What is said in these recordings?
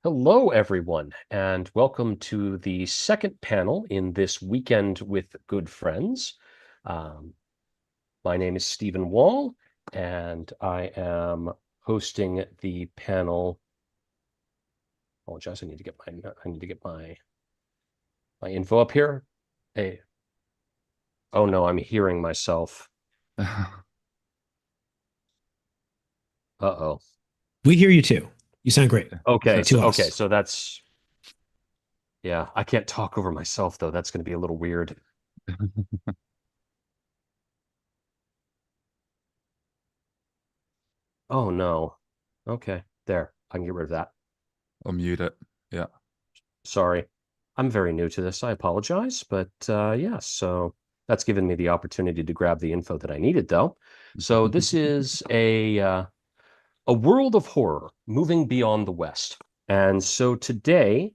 Hello, everyone, and welcome to the second panel in this Weekend with Good Friends. Um, my name is Stephen Wall, and I am hosting the panel. Apologize, I need to get my info up here. Hey, oh no, I'm hearing myself. Uh-oh. We hear you too. You sound great to Okay, us. so that's yeah. I can't talk over myself though. That's going to be a little weird. Oh no. Okay, there. I can get rid of that. I'll mute it. Yeah. Sorry. I'm very new to this. I apologize. But yeah, so that's given me the opportunity to grab the info that I needed, though. So this is a world of horror moving beyond the West. And so today,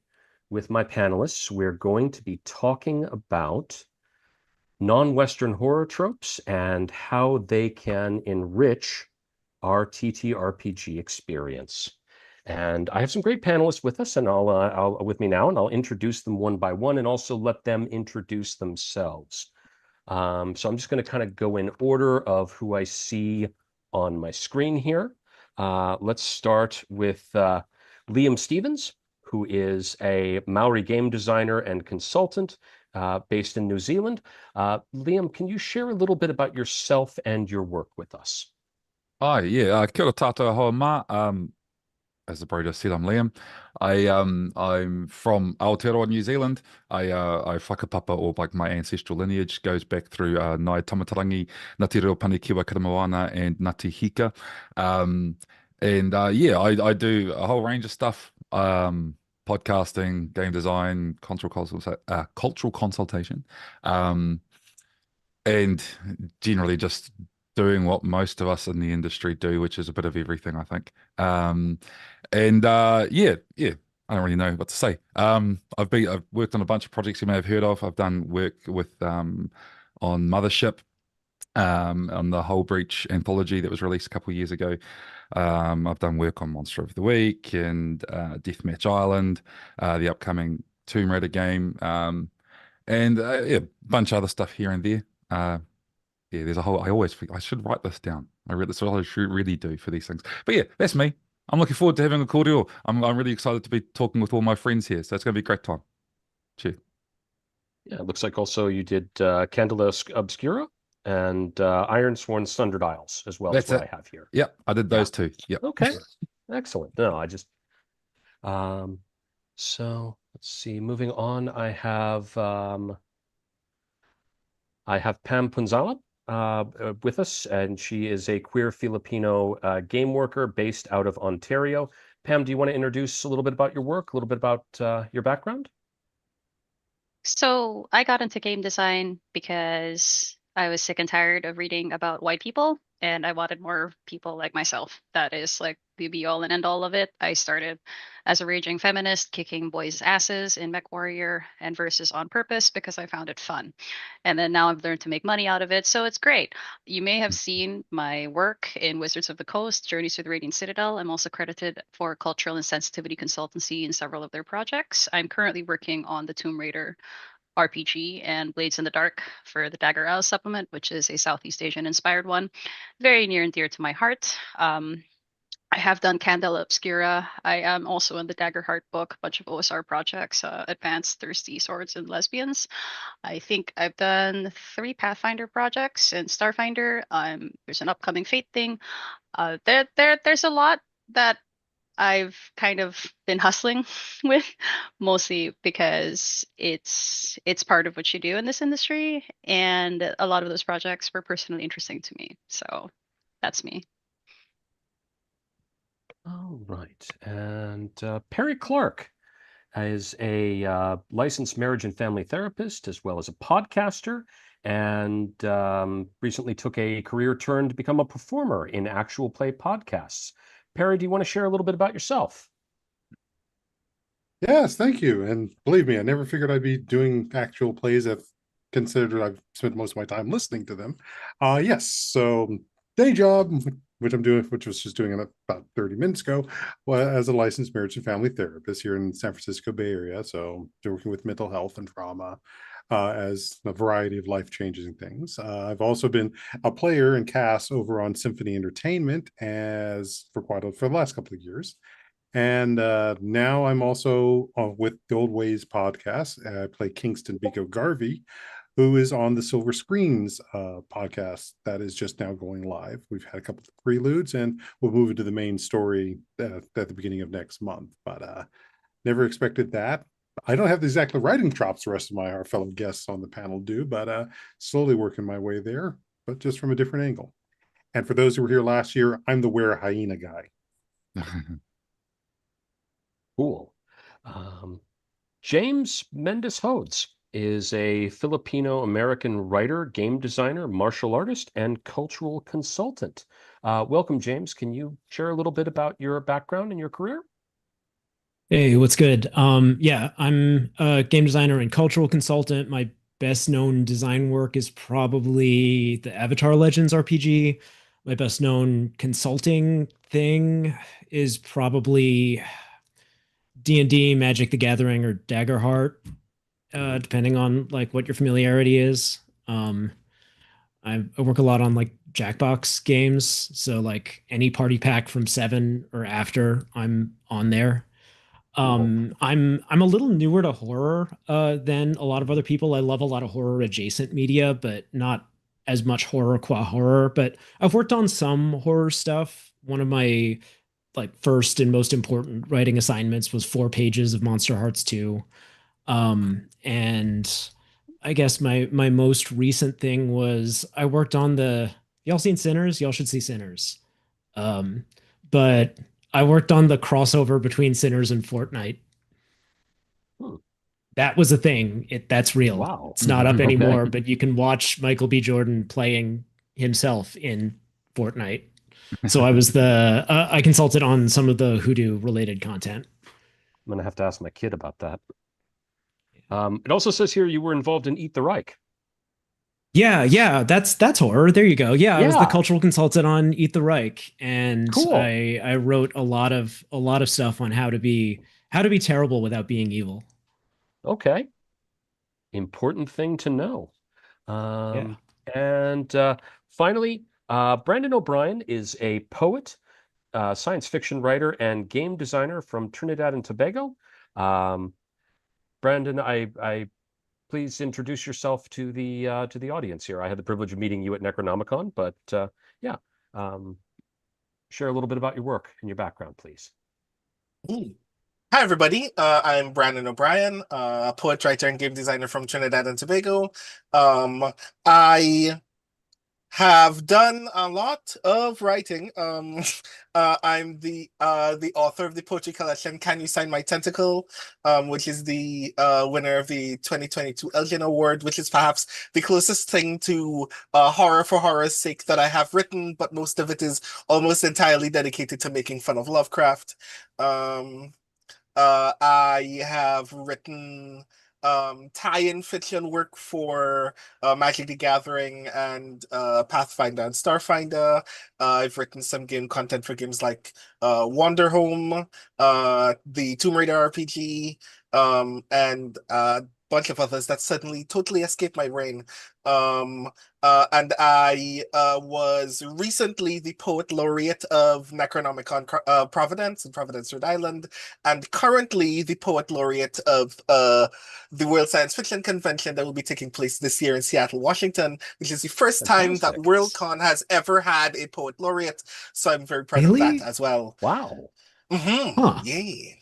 with my panelists, we're going to be talking about non-Western horror tropes and how they can enrich our TTRPG experience. And I have some great panelists with us, and I'll with me now, and I'll introduce them one by one, and also let them introduce themselves. So I'm just going to kind of go in order of who I see on my screen here. Let's start with Liam Stevens, who is a Maori game designer and consultant based in New Zealand. Liam, can you share a little bit about yourself and your work with us? Hi, yeah. Kia ora tātou hoa mā. As the bro just said, I'm Liam. I'm from Aotearoa, New Zealand. I whakapapa, or like my ancestral lineage goes back through Ngai Tamatarangi, Ngāti Reo Panekiwa Karamoana, and Ngāti Hika. Yeah, I do a whole range of stuff. Podcasting, game design, cultural consultation. Um, and generally just doing what most of us in the industry do, which is a bit of everything, I think. Yeah, I don't really know what to say. I've worked on a bunch of projects you may have heard of. I've done work with on Mothership, on the Whole Breach anthology that was released a couple of years ago. I've done work on Monster of the Week and Deathmatch Island, the upcoming Tomb Raider game, and yeah, a bunch of other stuff here and there. Yeah, there's a whole. I always think I should write this down. That's what I should really do for these things. But yeah, that's me. I'm looking forward to having a cordial. I'm really excited to be talking with all my friends here. So it's going to be a great time. Cheers. Yeah, it looks like also you did Candela Obscura and Iron Sworn Thunder Dials, as well as That's what I it. have here. Yep, I did Yeah. those two. Yep. Okay. Excellent. No, I just um so let's see. Moving on, I have Pam Punzala with us, and she is a queer Filipino game worker based out of Ontario. Pam, do you want to introduce a little bit about your work, a little bit about your background? So I got into game design because I was sick and tired of reading about white people, and I wanted more people like myself. That is like the be all and end all of it. I started as a raging feminist, kicking boys' asses in MechWarrior and Versus on purpose because I found it fun. And then now I've learned to make money out of it, so it's great. You may have seen my work in Wizards of the Coast, Journeys to the Radiant Citadel. I'm also credited for cultural and sensitivity consultancy in several of their projects. I'm currently working on the Tomb Raider RPG and Blades in the Dark for the Dagger Isle supplement, which is a Southeast Asian inspired one. Very near and dear to my heart. I have done Candela Obscura. I am also in the Dagger Heart book, a bunch of OSR projects, Advanced Thirsty Swords and Lesbians. I think I've done 3 Pathfinder projects and Starfinder. There's an upcoming Fate thing. There's a lot that I've kind of been hustling with, mostly because it's part of what you do in this industry, and a lot of those projects were personally interesting to me. So that's me. All right. And Perry Clark is a licensed marriage and family therapist, as well as a podcaster, and recently took a career turn to become a performer in actual play podcasts. Perry, do you want to share a little bit about yourself? Yes, thank you. And believe me, I never figured I'd be doing actual plays. I've considered I've spent most of my time listening to them. Yes, so day job, which I'm doing, which was just doing about 30 minutes ago, as a licensed marriage and family therapist here in San Francisco Bay Area. So working with mental health and trauma, as a variety of life changing things. I've also been a player and cast over on Symphony Entertainment for the last couple of years. And now I'm also with the Old Ways podcast. I play Kingston Biko Garvey, who is on the Silver Screens podcast that is just now going live. We've had a couple of preludes, and we'll move into the main story at the beginning of next month. But never expected that. I don't have the exact writing chops the rest of my fellow guests on the panel do, but slowly working my way there, but just from a different angle. And for those who were here last year, I'm the Wear a Hyena guy. Cool. James Mendes Hodes is a Filipino-American writer, game designer, martial artist, and cultural consultant. Welcome, James. Can you share a little bit about your background and your career? Hey, what's good? Yeah, I'm a game designer and cultural consultant. My best known design work is probably the Avatar Legends RPG. My best known consulting thing is probably D&D, Magic the Gathering, or Daggerheart, depending on like what your familiarity is. I work a lot on like Jackbox games, so like any party pack from 7 or after, I'm on there. I'm a little newer to horror than a lot of other people. I love a lot of horror adjacent media, but not as much horror qua horror. But I've worked on some horror stuff. One of my like first and most important writing assignments was 4 pages of Monster Hearts 2. And I guess my most recent thing was I worked on the y'all seen Sinners? Y'all should see Sinners. Um, but I worked on the crossover between Sinners and Fortnite. Hmm. That was a thing. That's real. Wow. It's not up anymore, Okay. but you can watch Michael B. Jordan playing himself in Fortnite. So I consulted on some of the Hoodoo related content. I'm gonna have to ask my kid about that. It also says here you were involved in Eat the Reich. Yeah, that's horror. There you go. Yeah, I was the Yeah, cultural consultant on Eat the Reich, and cool. I wrote a lot of stuff on how to be terrible without being evil. Okay. Important thing to know. Yeah. And finally, Brandon O'Brien is a poet, science fiction writer, and game designer from Trinidad and Tobago. Um, Brandon, I please introduce yourself to the audience here. I had the privilege of meeting you at Necronomicon, but yeah, um, share a little bit about your work and your background, please. Hi, everybody. I'm Brandon O'Brien, a poet, writer, and game designer from Trinidad and Tobago. I have done a lot of writing. I'm the author of the poetry collection "Can You Sign My Tentacle," which is the winner of the 2022 Elgin Award, which is perhaps the closest thing to horror for horror's sake that I have written, but most of it is almost entirely dedicated to making fun of Lovecraft. I have written tie-in fiction work for Magic the Gathering and Pathfinder and Starfinder. I've written some game content for games like Wanderhome, the Tomb Raider RPG, and a bunch of others that suddenly totally escaped my brain. And I was recently the poet laureate of Necronomicon Providence in Providence, Rhode Island, and currently the poet laureate of the World Science Fiction Convention that will be taking place this year in Seattle, Washington, which is the first time that Worldcon has ever had a poet laureate. So I'm very proud of that as well. Wow. Huh. Yay.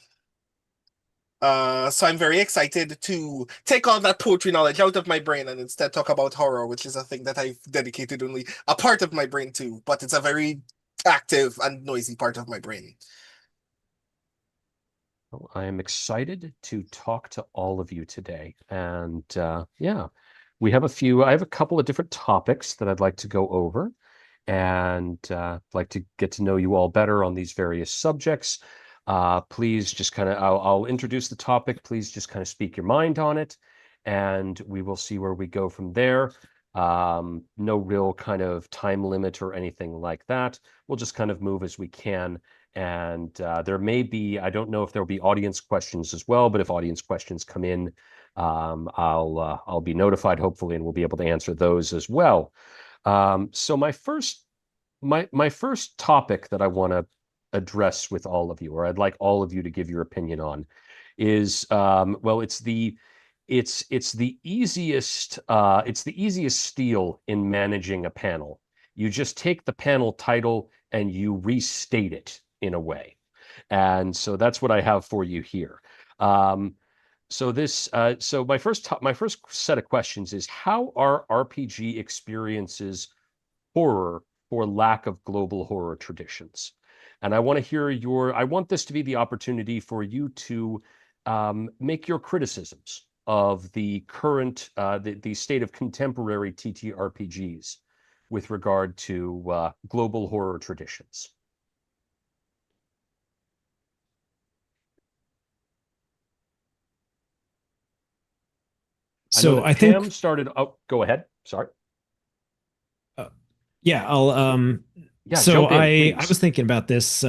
So I'm very excited to take all that poetry knowledge out of my brain and instead talk about horror, which is a thing that I've dedicated only a part of my brain to, but it's a very active and noisy part of my brain. Well, I am excited to talk to all of you today. And yeah, I have a couple of different topics that I'd like to go over and like to get to know you all better on these various subjects. Please just I'll introduce the topic. Please just kind of speak your mind on it, and we will see where we go from there. No real kind of time limit or anything like that. We'll just kind of move as we can. And there may be, I don't know if there'll be audience questions as well, but if audience questions come in, I'll be notified hopefully, and we'll be able to answer those as well. So my first topic that I want to address with all of you, or I'd like all of you to give your opinion on, is well, it's the easiest steal in managing a panel. You just take the panel title and you restate it in a way. And so that's what I have for you here. So my first set of questions is, how are RPG experiences horror for lack of global horror traditions? And I want this to be the opportunity for you to make your criticisms of the current, the state of contemporary TTRPGs with regard to global horror traditions. I know So that I think, Pam started. Oh, go ahead. Sorry. uh, yeah, I'll Yeah, so jump in, I was please. thinking about this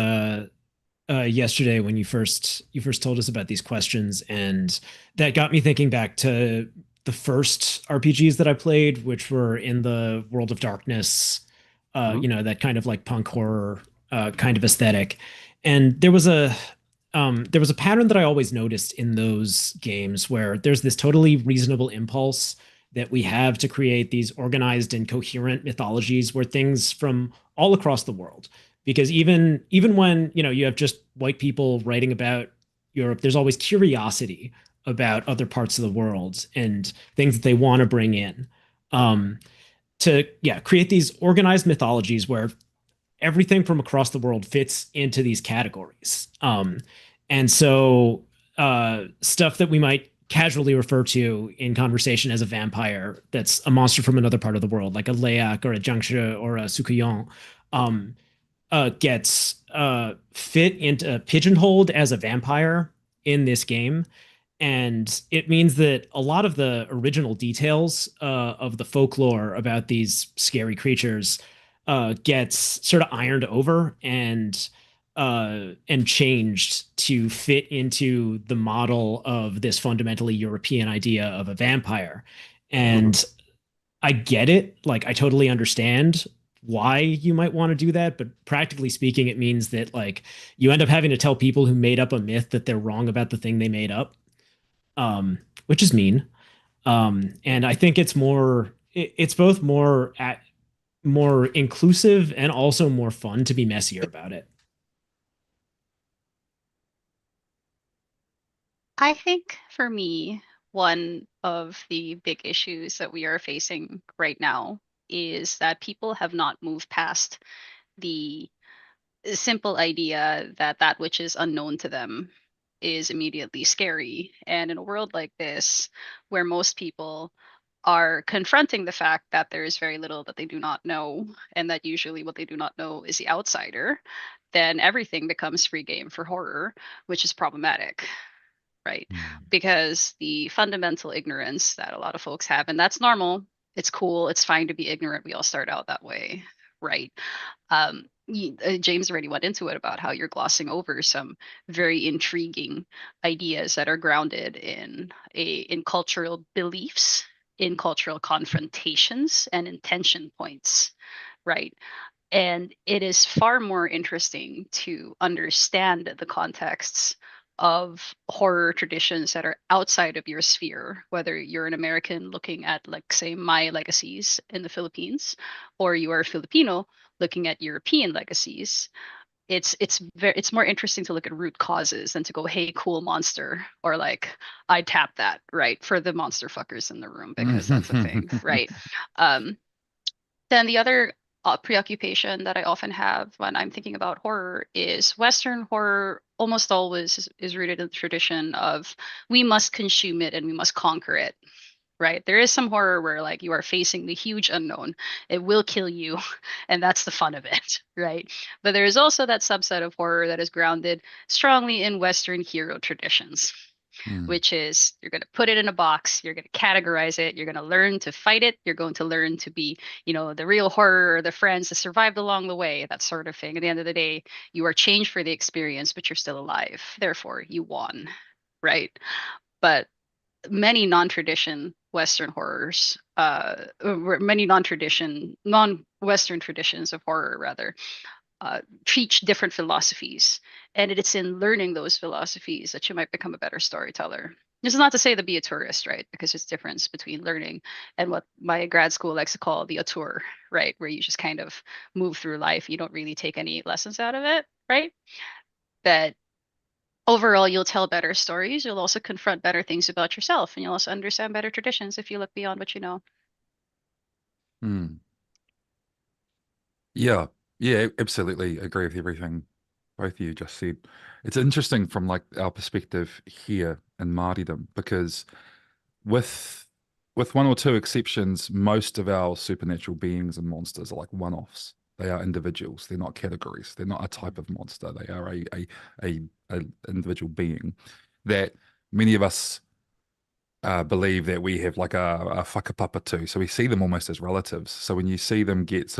yesterday when you first told us about these questions, and that got me thinking back to the first RPGs that I played, which were in the World of Darkness, Mhm. that kind of like punk horror kind of aesthetic. And there was a pattern that I always noticed in those games where there's this totally reasonable impulse that we have to create these organized and coherent mythologies where things from all across the world, because even when you have just white people writing about Europe, there's always curiosity about other parts of the world and things that they want to bring in, um, to create these organized mythologies where everything from across the world fits into these categories. And so stuff that we might casually refer to in conversation as a vampire, that's a monster from another part of the world, like a Leyak or a Jiangshi or a Sukuyon, um, gets fit into pigeonholed as a vampire in this game. And it means that a lot of the original details of the folklore about these scary creatures gets sort of ironed over and changed to fit into the model of this fundamentally European idea of a vampire. Mhm. And I get it. Like, I totally understand why you might want to do that, but practically speaking, it means that like you end up having to tell people who made up a myth that they're wrong about the thing they made up, which is mean. And I think it's both more inclusive and also more fun to be messier about it. I think for me, one of the big issues that we are facing right now is that people have not moved past the simple idea that that which is unknown to them is immediately scary. And in a world like this, where most people are confronting the fact that there is very little that they do not know, and that usually what they do not know is the outsider, then everything becomes free game for horror, which is problematic, right? Mm. Because the fundamental ignorance that a lot of folks have, and that's normal, it's cool, it's fine to be ignorant. We all start out that way, right? James already went into it about how you're glossing over some very intriguing ideas that are grounded in cultural beliefs, in cultural confrontations, and intention points, right? And it is far more interesting to understand the contexts of horror traditions that are outside of your sphere, whether you're an American looking at, like, say, Maya legacies in the Philippines, or you are a Filipino looking at European legacies. It's more interesting to look at root causes than to go, hey, cool monster, or like, I tap that, right, for the monster fuckers in the room, because that's a thing, right? um then the other preoccupation that I often have when I'm thinking about horror is Western horror almost always is rooted in the tradition of, we must consume it and we must conquer it. Right. There is some horror where like you are facing the huge unknown. It will kill you, and that's the fun of it, right? But there is also that subset of horror that is grounded strongly in Western hero traditions. Mm. which is you're going to put it in a box, you're going to categorize it, you're going to learn to fight it, you're going to learn to be, the real horror or the friends that survived along the way, that sort of thing. At the end of the day, you are changed for the experience, but you're still alive. Therefore, you won, right? But many non-tradition Western horrors, many non-Western traditions of horror, rather, teach different philosophies. And it's in learning those philosophies that you might become a better storyteller. This is not to say to be a tourist, right? Because there's difference between learning and what my grad school likes to call the auteur, right? Where you just kind of move through life. You don't really take any lessons out of it, right? But overall, you'll tell better stories. You'll also confront better things about yourself, and you'll also understand better traditions if you look beyond what you know. Mm. Yeah, yeah, absolutely agree with everything both of you just said. It's interesting from like our perspective here in Māoridom because with with one or two exceptions, most of our supernatural beings and monsters are like one-offs. They are individuals. They're not categories. They're not a type of monster. They are a individual being that many of us believe that we have like a whakapapa to. So we see them almost as relatives. So when you see them get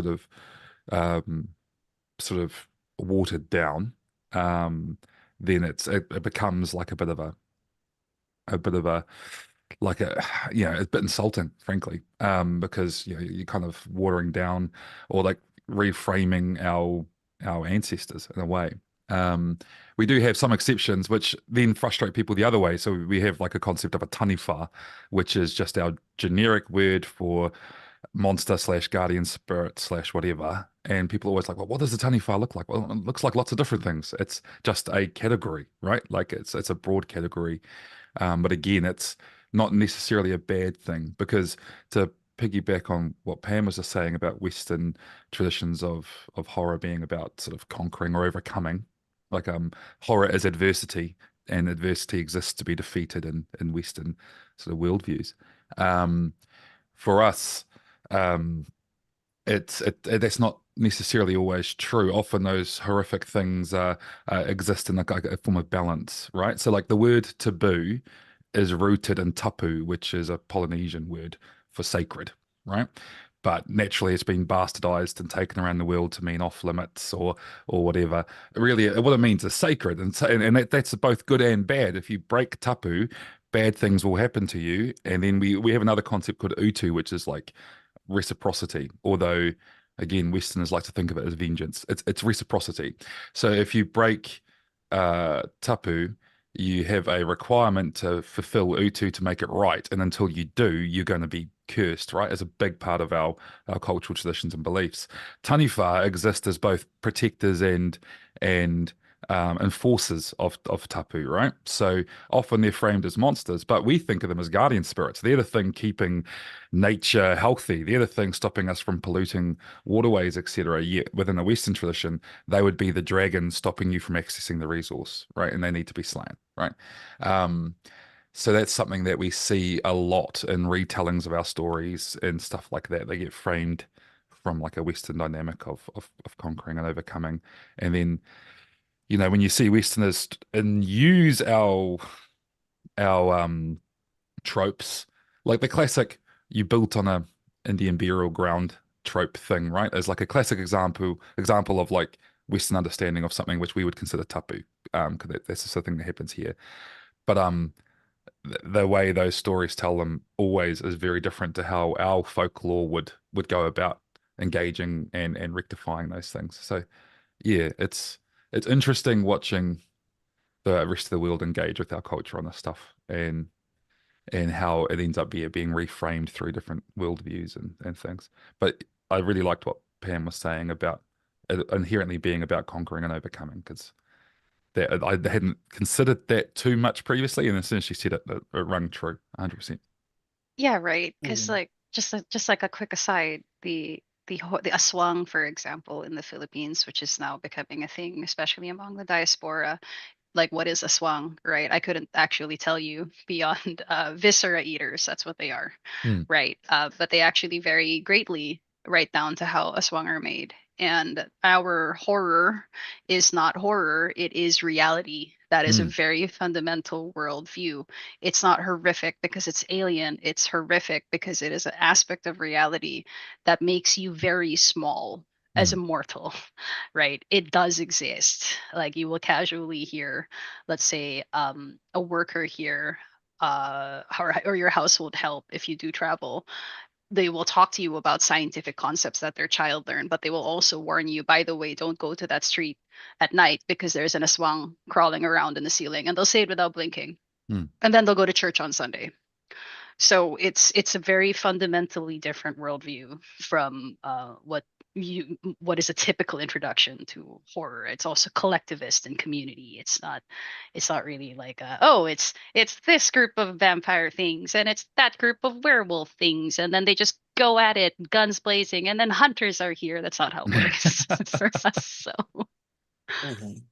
um, sort of watered down, then it becomes like a bit of a like a a bit insulting, frankly, because you're kind of watering down or like reframing our ancestors in a way. Um, we do have some exceptions, which then frustrate people the other way. So we have like a concept of a taniwha, which is just our generic word for monster slash guardian spirit slash whatever. And people are always like, well, what does the taniwha look like? Well, it looks like lots of different things. It's just a category, right? Like it's a broad category. But again, it's not necessarily a bad thing because to piggyback on what Pam was just saying about Western traditions of horror being about sort of conquering or overcoming, like horror is adversity, and adversity exists to be defeated in Western sort of worldviews. Um, for us, um, that's not necessarily always true. Often those horrific things exist in like a form of balance, right? So like the word taboo is rooted in tapu, which is a Polynesian word for sacred, right? But naturally, it's been bastardized and taken around the world to mean off limits or whatever. Really, what it means is sacred, and that's both good and bad. If you break tapu, bad things will happen to you. And then we have another concept called utu, which is like reciprocity, although again Westerners like to think of it as vengeance. It's reciprocity. So if you break tapu, you have a requirement to fulfill utu to make it right, and until you do, you're going to be cursed, right? As a big part of our cultural traditions and beliefs. Taniwha exist as both protectors and enforcers of tapu, right? So often they're framed as monsters, but we think of them as guardian spirits. They're the thing keeping nature healthy. They're the thing stopping us from polluting waterways, etc. Yet within a Western tradition, they would be the dragon stopping you from accessing the resource, right? And they need to be slain, right? Um, so that's something that we see a lot in retellings of our stories and stuff like that. They get framed from like a Western dynamic of conquering and overcoming. And then, when you see Westerners and use our tropes, like the classic you built on a Indian burial ground trope thing, right? As like a classic example of like Western understanding of something which we would consider tapu, because that's the sort of thing that happens here. But the way those stories tell them always is very different to how our folklore would go about engaging and rectifying those things. So yeah, it's interesting watching the rest of the world engage with our culture on this stuff and how it ends up being reframed through different worldviews and things. But I really liked what Pam was saying about it inherently being about conquering and overcoming because that I hadn't considered that too much previously, and as soon as she said it, it rang true, 100%. Yeah, right. Because Mm. like just like a quick aside, the aswang, for example, in the Philippines, which is now becoming a thing, especially among the diaspora. Like, what is aswang, right? I couldn't actually tell you beyond viscera eaters. That's what they are, Hmm. right? But they actually vary greatly right down to how aswang are made. and our horror is not horror, it is reality. That is a very fundamental worldview. It's not horrific because it's alien, it's horrific because it is an aspect of reality that makes you very small as a mortal, right? It does exist. Like you will casually hear, let's say, a worker here, or your household help if you do travel, they will talk to you about scientific concepts that their child learned, but they will also warn you, by the way, don't go to that street at night because there's an aswang crawling around in the ceiling. And they'll say it without blinking. And then they'll go to church on Sunday. So it's a very fundamentally different worldview from what is a typical introduction to horror. It's also collectivist and community. It's not really like it's this group of vampire things and it's that group of werewolf things and then they just go at it guns blazing and then hunters are here. That's not how it works for us. So Mhm.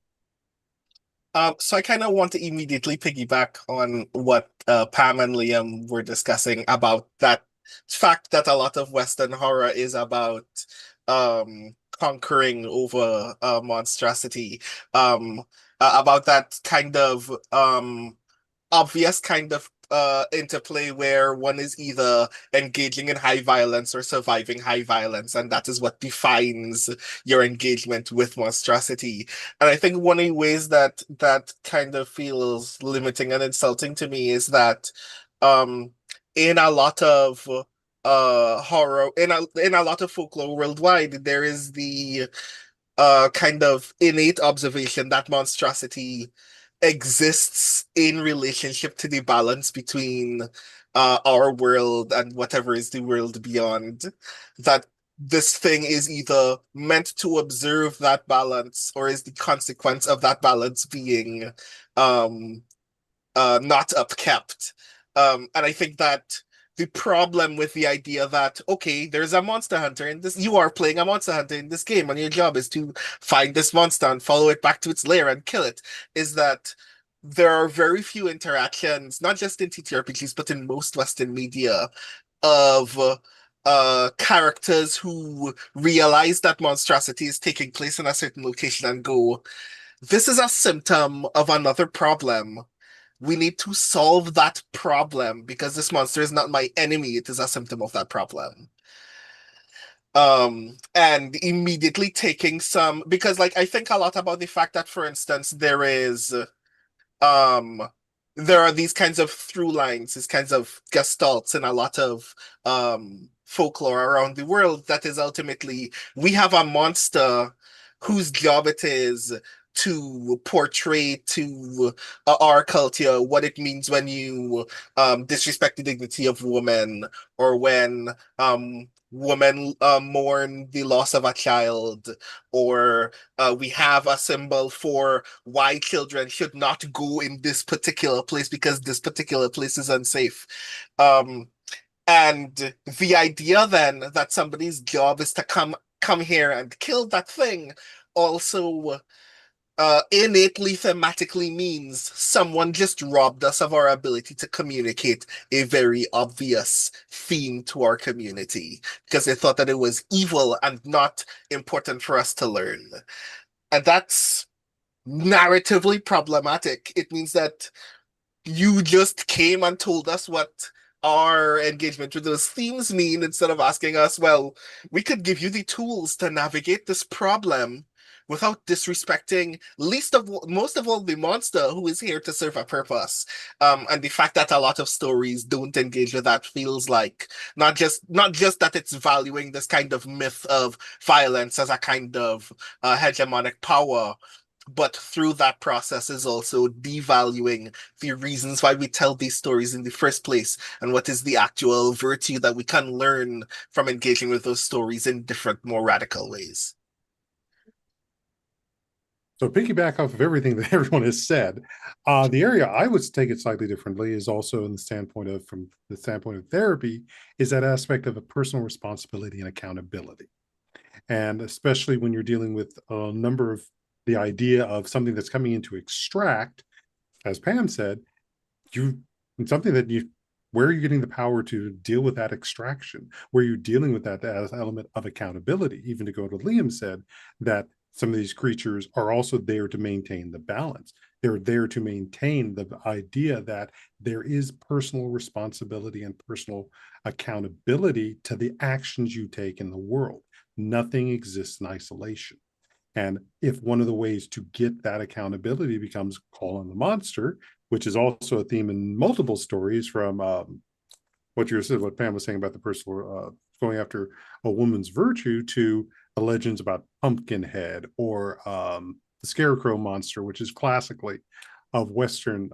So I kind of want to immediately piggyback on what Pam and Liam were discussing about that fact that a lot of Western horror is about conquering over monstrosity, about that kind of obvious kind of interplay where one is either engaging in high violence or surviving high violence, and that is what defines your engagement with monstrosity. And I think one of the ways that kind of feels limiting and insulting to me is that um in a lot of horror in a lot of folklore worldwide, there is the kind of innate observation that monstrosity exists in relationship to the balance between our world and whatever is the world beyond. That this thing is either meant to observe that balance or is the consequence of that balance being um, not upkept. And I think that the problem with the idea that, okay, there's a monster hunter in this, you are playing a monster hunter in this game, and your job is to find this monster and follow it back to its lair and kill it, is that there are very few interactions, not just in TTRPGs, but in most Western media, of characters who realize that monstrosity is taking place in a certain location and go, this is a symptom of another problem. We need to solve that problem because this monster is not my enemy, it is a symptom of that problem. And immediately taking some, because like I think a lot about the fact that, for instance, um there are these kinds of through lines, these kinds of gestalts in a lot of folklore around the world, that is ultimately we have a monster whose job it is to portray to our culture what it means when you disrespect the dignity of women, or when women mourn the loss of a child, or we have a symbol for why children should not go in this particular place because this particular place is unsafe. And the idea then that somebody's job is to come here and kill that thing also innately thematically means someone just robbed us of our ability to communicate a very obvious theme to our community because they thought that it was evil and not important for us to learn. And that's narratively problematic. It means that you just came and told us what our engagement with those themes mean instead of asking us, well, we could give you the tools to navigate this problem without disrespecting most of all the monster who is here to serve a purpose. And the fact that a lot of stories don't engage with that feels like not just that it's valuing this kind of myth of violence as a kind of hegemonic power, but through that process is also devaluing the reasons why we tell these stories in the first place and what is the actual virtue that we can learn from engaging with those stories in different, more radical ways. So piggyback off of everything that everyone has said, the area I would take it slightly differently is also in the standpoint of, from the standpoint of therapy, is that aspect of a personal responsibility and accountability. And especially when you're dealing with a number of the idea of something that's coming in to extract, as Pam said, you something that Where are you getting the power to deal with that extraction? Where are you dealing with that as element of accountability? Even to go to Liam said that some of these creatures are also there to maintain the balance. They're there to maintain the idea that there is personal responsibility and personal accountability to the actions you take in the world. Nothing exists in isolation. And if one of the ways to get that accountability becomes call on the monster, which is also a theme in multiple stories from what Pam was saying about the personal going after a woman's virtue, to the legends about Pumpkinhead or the Scarecrow monster, which is classically of Western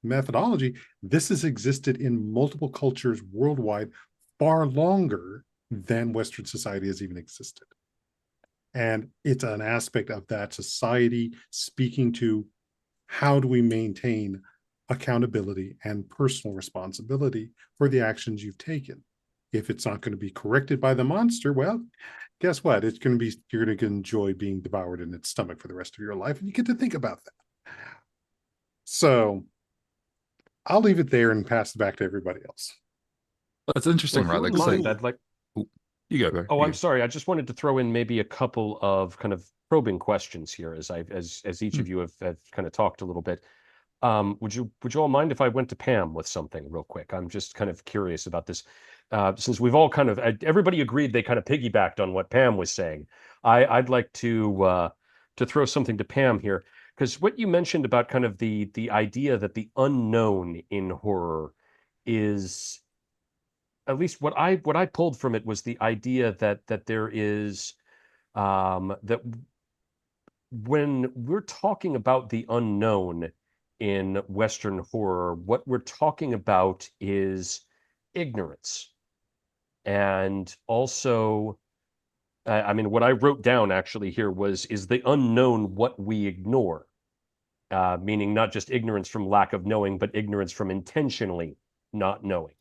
methodology. This has existed in multiple cultures worldwide far longer than Western society has even existed. And it's an aspect of that society speaking to how do we maintain accountability and personal responsibility for the actions you've taken. If it's not going to be corrected by the monster, well, guess what? It's going to be, you're going to enjoy being devoured in its stomach for the rest of your life. And you get to think about that. So I'll leave it there and pass it back to everybody else. That's interesting, Well, if right? you Like, wouldn't so, mind, I'd like. you go, bro. Oh, You I'm go. sorry. I just wanted to throw in maybe a couple of kind of probing questions here, as each of you have kind of talked a little bit. Would you all mind if I went to Pam with something real quick? I'm just kind of curious about this. Since we've all kind of everybody agreed, they kind of piggybacked on what Pam was saying. I'd like to throw something to Pam here, because what you mentioned about kind of the idea that the unknown in horror is, at least what I pulled from it was the idea that there is that when we're talking about the unknown in Western horror, what we're talking about is ignorance. And also, I mean, what I wrote down actually here was, is the unknown what we ignore? Meaning not just ignorance from lack of knowing, but ignorance from intentionally not knowing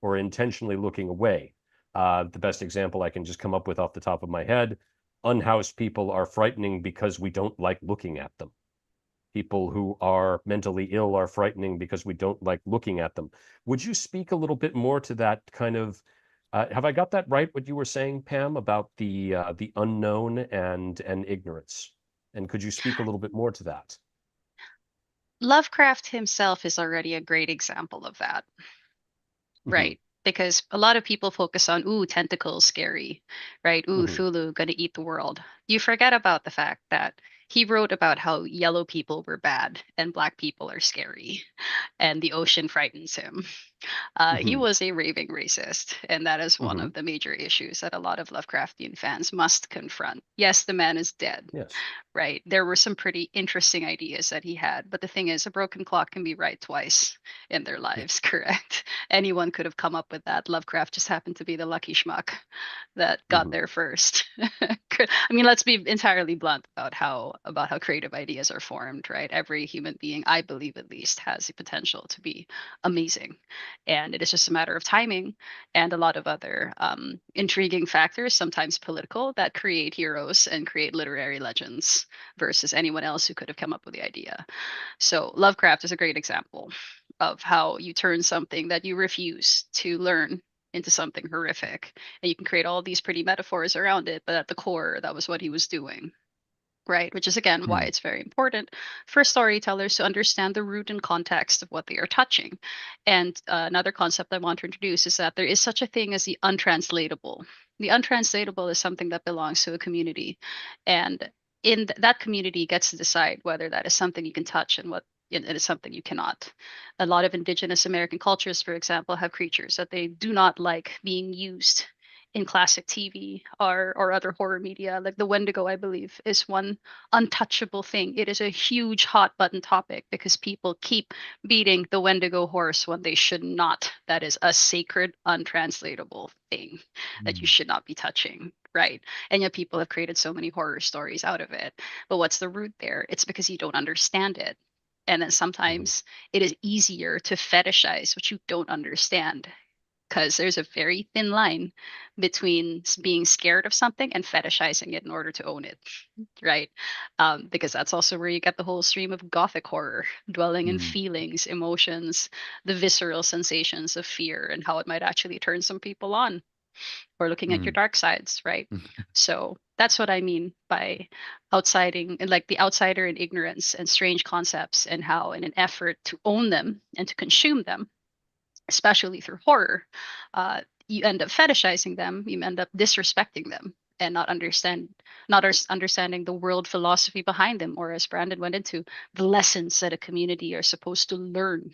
or intentionally looking away. The best example I can just come up with off the top of my head: unhoused people are frightening because we don't like looking at them. People who are mentally ill are frightening because we don't like looking at them. Would you speak a little bit more to that kind of? Have I got that right? What you were saying, Pam, about the unknown and ignorance, and could you speak a little bit more to that? Lovecraft himself is already a great example of that. Mhm, Right. Because a lot of people focus on, ooh, tentacles, scary, right? Ooh, mhm, Thulu, gonna eat the world. You forget about the fact that he wrote about how yellow people were bad and black people are scary, and the ocean frightens him. He mhm, was a raving racist, and that is one mhm. of the major issues that a lot of Lovecraftian fans must confront. Yes, the man is dead, Yes. right? There were some pretty interesting ideas that he had, but the thing is, a broken clock can be right twice in their Yeah. lives, correct? Anyone could have come up with that. Lovecraft just happened to be the lucky schmuck that got Mhm, there first. I mean, let's be entirely blunt about how creative ideas are formed, right? Every human being, I believe at least, has the potential to be amazing, and it is just a matter of timing and a lot of other intriguing factors, sometimes political, that create heroes and create literary legends versus anyone else who could have come up with the idea. So Lovecraft is a great example of how you turn something that you refuse to learn into something horrific, and you can create all these pretty metaphors around it, but at the core, that was what he was doing. Right, which is again why Mm, it's very important for storytellers to understand the root and context of what they are touching. And another concept I want to introduce is that there is such a thing as the untranslatable. The untranslatable is something that belongs to a community, and that community gets to decide whether that is something you can touch and what it is something you cannot. A lot of indigenous American cultures, for example, have creatures that they do not like being used in classic TV or other horror media. Like the Wendigo, I believe, is one untouchable thing. It is a huge hot button topic because people keep beating the Wendigo horse when they should not. That is a sacred, untranslatable thing that you mm, should not be touching. Right. And yet people have created so many horror stories out of it. But what's the root there? It's because you don't understand it. And then mhm, sometimes it is easier to fetishize what you don't understand. because there's a very thin line between being scared of something and fetishizing it in order to own it, right? Because that's also where you get the whole stream of gothic horror, dwelling in Mm. feelings, emotions, the visceral sensations of fear, and how it might actually turn some people on, or looking at your Mm. dark sides, right? So that's what I mean by outsiding, like the outsider in ignorance and strange concepts, and how, in an effort to own them and to consume them, especially through horror, you end up fetishizing them, you end up disrespecting them, and not understanding the world philosophy behind them, or as Brandon went into, the lessons that a community are supposed to learn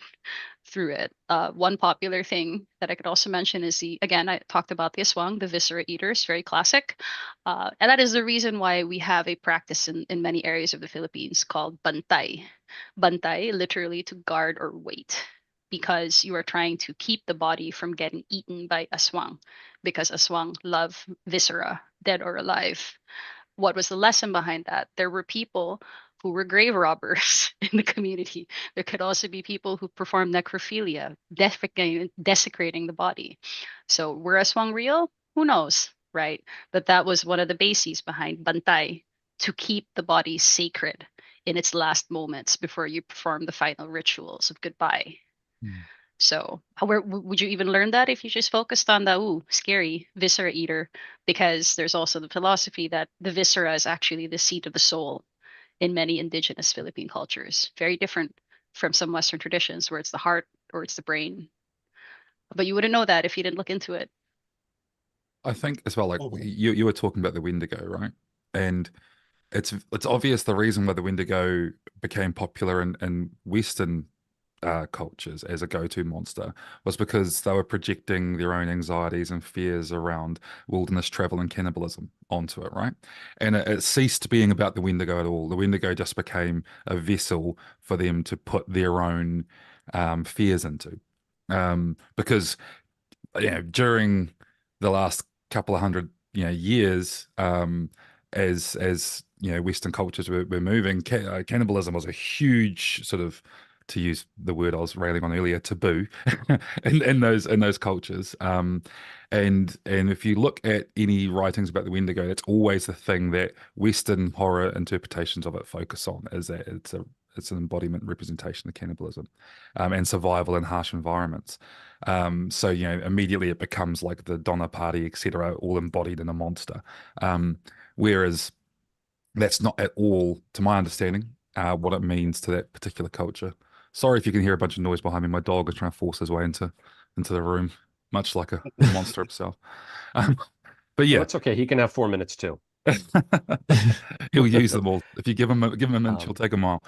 through it. One popular thing that I could also mention is again, I talked about the aswang, the viscera eaters, very classic. And that is the reason why we have a practice in many areas of the Philippines called bantay. Bantay, literally to guard or wait, because you are trying to keep the body from getting eaten by aswang, because aswang love viscera, dead or alive. What was the lesson behind that? There were people who were grave robbers in the community. There could also be people who perform necrophilia, desecrating the body. So were aswang real? Who knows, right? But that was one of the bases behind bantay, to keep the body sacred in its last moments before you perform the final rituals of goodbye. Mm. So, where would you even learn that if you just focused on the scary viscera eater? Because there's also the philosophy that the viscera is actually the seat of the soul in many indigenous Philippine cultures. Very different from some Western traditions where it's the heart or it's the brain. But you wouldn't know that if you didn't look into it. I think as well, like Mhm. you were talking about the Wendigo, right? And it's obvious the reason why the Wendigo became popular in Western cultures as a go-to monster was because they were projecting their own anxieties and fears around wilderness travel and cannibalism onto it, right? And it ceased being about the Wendigo at all. The Wendigo just became a vessel for them to put their own fears into. Because during the last couple of hundred years, as Western cultures were moving, cannibalism was a huge sort of, to use the word I was railing on earlier, taboo in those cultures. And if you look at any writings about the Wendigo, that's always the thing that Western horror interpretations of it focus on, is that it's an embodiment representation of cannibalism, and survival in harsh environments. So immediately it becomes like the Donner Party, etc., all embodied in a monster. Whereas that's not at all, to my understanding, what it means to that particular culture. Sorry if you can hear a bunch of noise behind me. My dog is trying to force his way into the room, much like a monster himself. Um, but Well, yeah, that's okay. He can have 4 minutes too. he'll use them all. If you give him an inch, he'll Um, take a mile.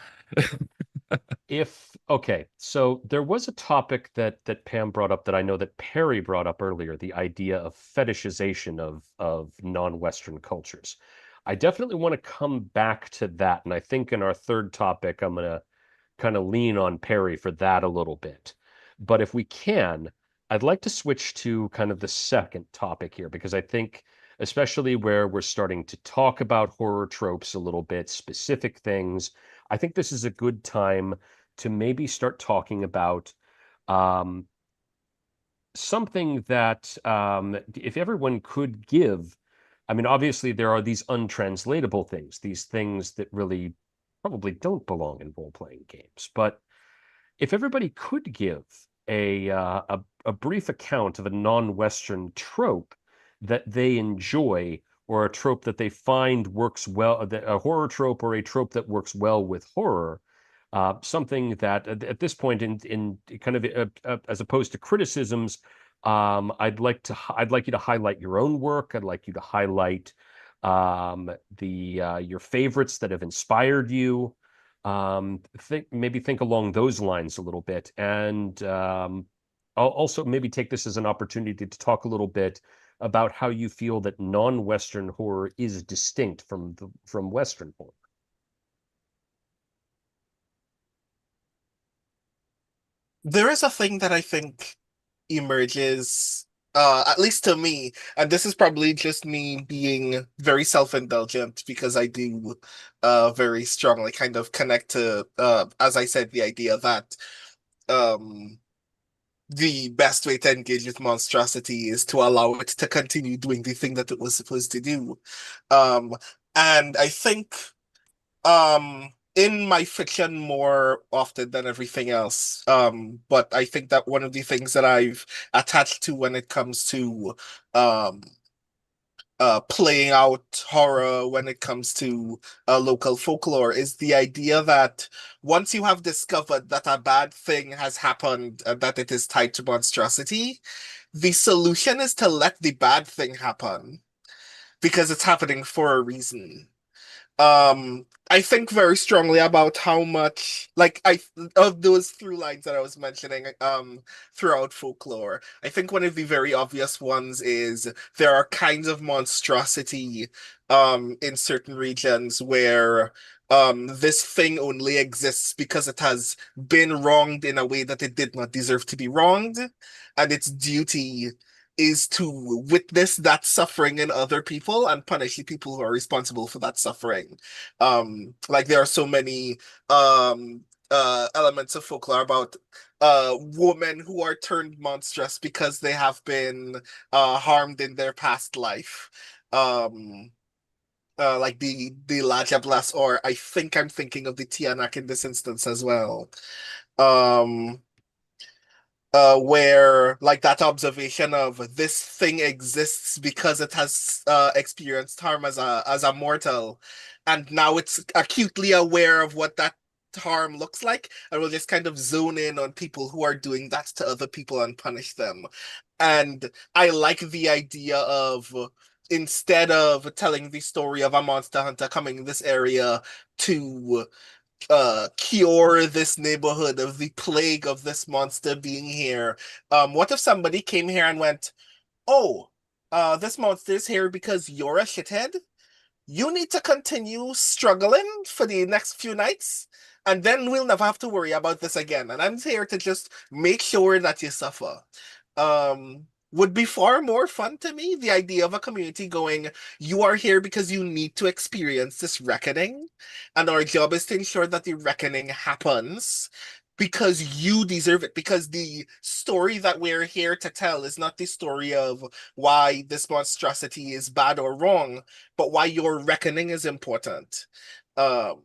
if okay, so there was a topic that Pam brought up that I know that Perry brought up earlier, the idea of fetishization of non-Western cultures. I definitely want to come back to that, and I think in our third topic, I'm gonna kind of lean on Perry for that a little bit. But if we can, I'd like to switch to kind of the second topic here, because I think, especially where we're starting to talk about horror tropes a little bit, specific things, I think this is a good time to maybe start talking about um, something that, if everyone could give, I mean, obviously there are these untranslatable things, these things that really probably don't belong in role-playing games. But if everybody could give a brief account of a non-Western trope that they enjoy, or a trope that they find works well, a horror trope or a trope that works well with horror, something that at this point in kind of as opposed to criticisms, I'd like you to highlight your own work. I'd like you to highlight the your favorites that have inspired you. Think along those lines a little bit, and I'll also maybe take this as an opportunity to talk a little bit about how you feel that non-Western horror is distinct from Western horror. There is a thing that I think emerges, at least to me, and this is probably just me being very self-indulgent because I do very strongly kind of connect to, as I said, the idea that um the best way to engage with monstrosity is to allow it to continue doing the thing that it was supposed to do. Um, and I think in my fiction more often than everything else. But I think that one of the things that I've attached to when it comes to um playing out horror when it comes to local folklore is the idea that once you have discovered that a bad thing has happened and that it is tied to monstrosity, the solution is to let the bad thing happen because it's happening for a reason. I think very strongly about how much like I of those through lines that I was mentioning throughout folklore. I think one of the very obvious ones is there are kinds of monstrosity in certain regions where this thing only exists because it has been wronged in a way that it did not deserve to be wronged, and its duty is to witness that suffering in other people and punish the people who are responsible for that suffering. Like there are so many elements of folklore about women who are turned monstrous because they have been harmed in their past life. Like the Laja Bless, or I think I'm thinking of the Tianak in this instance as well. Um, where like that observation of this thing exists because it has experienced harm as a mortal, and now it's acutely aware of what that harm looks like, and will just kind of zone in on people who are doing that to other people and punish them. And I like the idea of instead of telling the story of a monster hunter coming in this area to cure this neighborhood of the plague of this monster being here. What if somebody came here and went, "Oh, this monster's here because you're a shithead? You need to continue struggling for the next few nights, and then we'll never have to worry about this again. And I'm here to just make sure that you suffer." Would be far more fun to me. The idea of a community going, "You are here because you need to experience this reckoning, and our job is to ensure that the reckoning happens because you deserve it." Because the story that we're here to tell is not the story of why this monstrosity is bad or wrong, but why your reckoning is important. Um,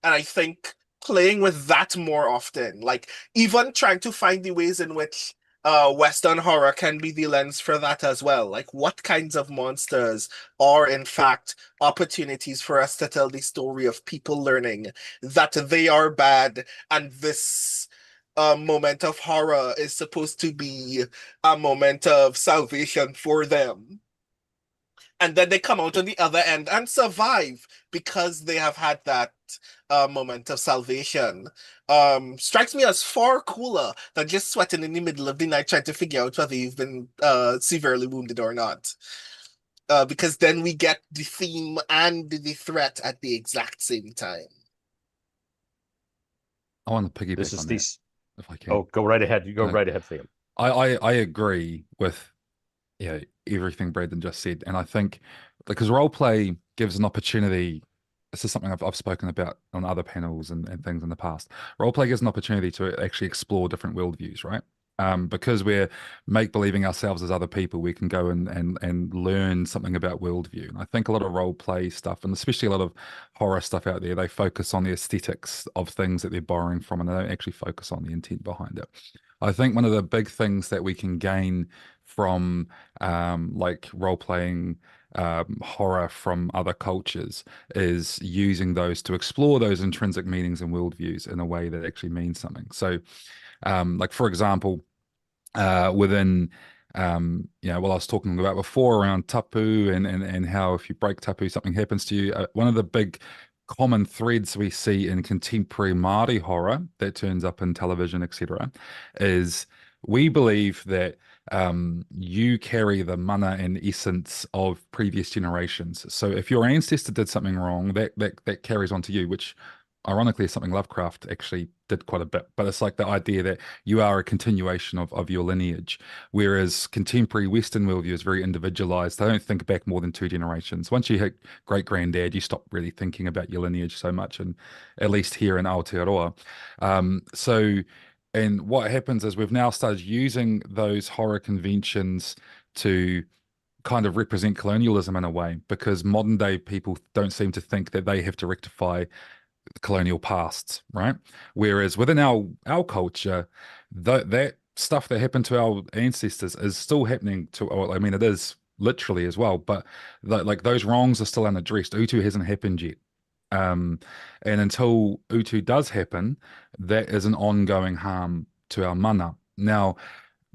and I think playing with that more often, like even trying to find the ways in which Western horror can be the lens for that as well. Like, what kinds of monsters are, in fact, opportunities for us to tell the story of people learning that they are bad, and this moment of horror is supposed to be a moment of salvation for them, and then they come out on the other end and survive because they have had that moment of salvation. Strikes me as far cooler than just sweating in the middle of the night trying to figure out whether you've been severely wounded or not. Because then we get the theme and the threat at the exact same time. I want to This piggyback is on the. that if I can. Oh, go right ahead. You go right ahead, Liam. I agree with everything Braden just said, and I think because role play gives an opportunity. This is something I've spoken about on other panels and things in the past. Role play gives an opportunity to actually explore different worldviews, right? Because we're make believing ourselves as other people, we can go and learn something about worldview. And I think a lot of role play stuff, and especially a lot of horror stuff out there, they focus on the aesthetics of things that they're borrowing from, and they don't actually focus on the intent behind it. I think one of the big things that we can gain from like role playing horror from other cultures is using those to explore those intrinsic meanings and worldviews in a way that actually means something. So, like for example, within what I was talking about before around tapu and how if you break tapu, something happens to you. One of the big common threads we see in contemporary Māori horror that turns up in television, etc., is we believe that you carry the mana and essence of previous generations. So if your ancestor did something wrong, that carries on to you, which ironically is something Lovecraft actually did quite a bit. But it's like the idea that you are a continuation of your lineage, whereas contemporary Western worldview is very individualized. They don't think back more than two generations. Once you hit great granddad, you stop really thinking about your lineage so much, and at least here in Aotearoa. So And what happens is we've now started using those horror conventions to kind of represent colonialism in a way, because modern day people don't seem to think that they have to rectify colonial pasts, right? Whereas within our culture, that stuff that happened to our ancestors is still happening to, well, I mean, it is literally as well, but like those wrongs are still unaddressed. Utu hasn't happened yet. Um, and until Utu does happen, that is an ongoing harm to our mana. Now,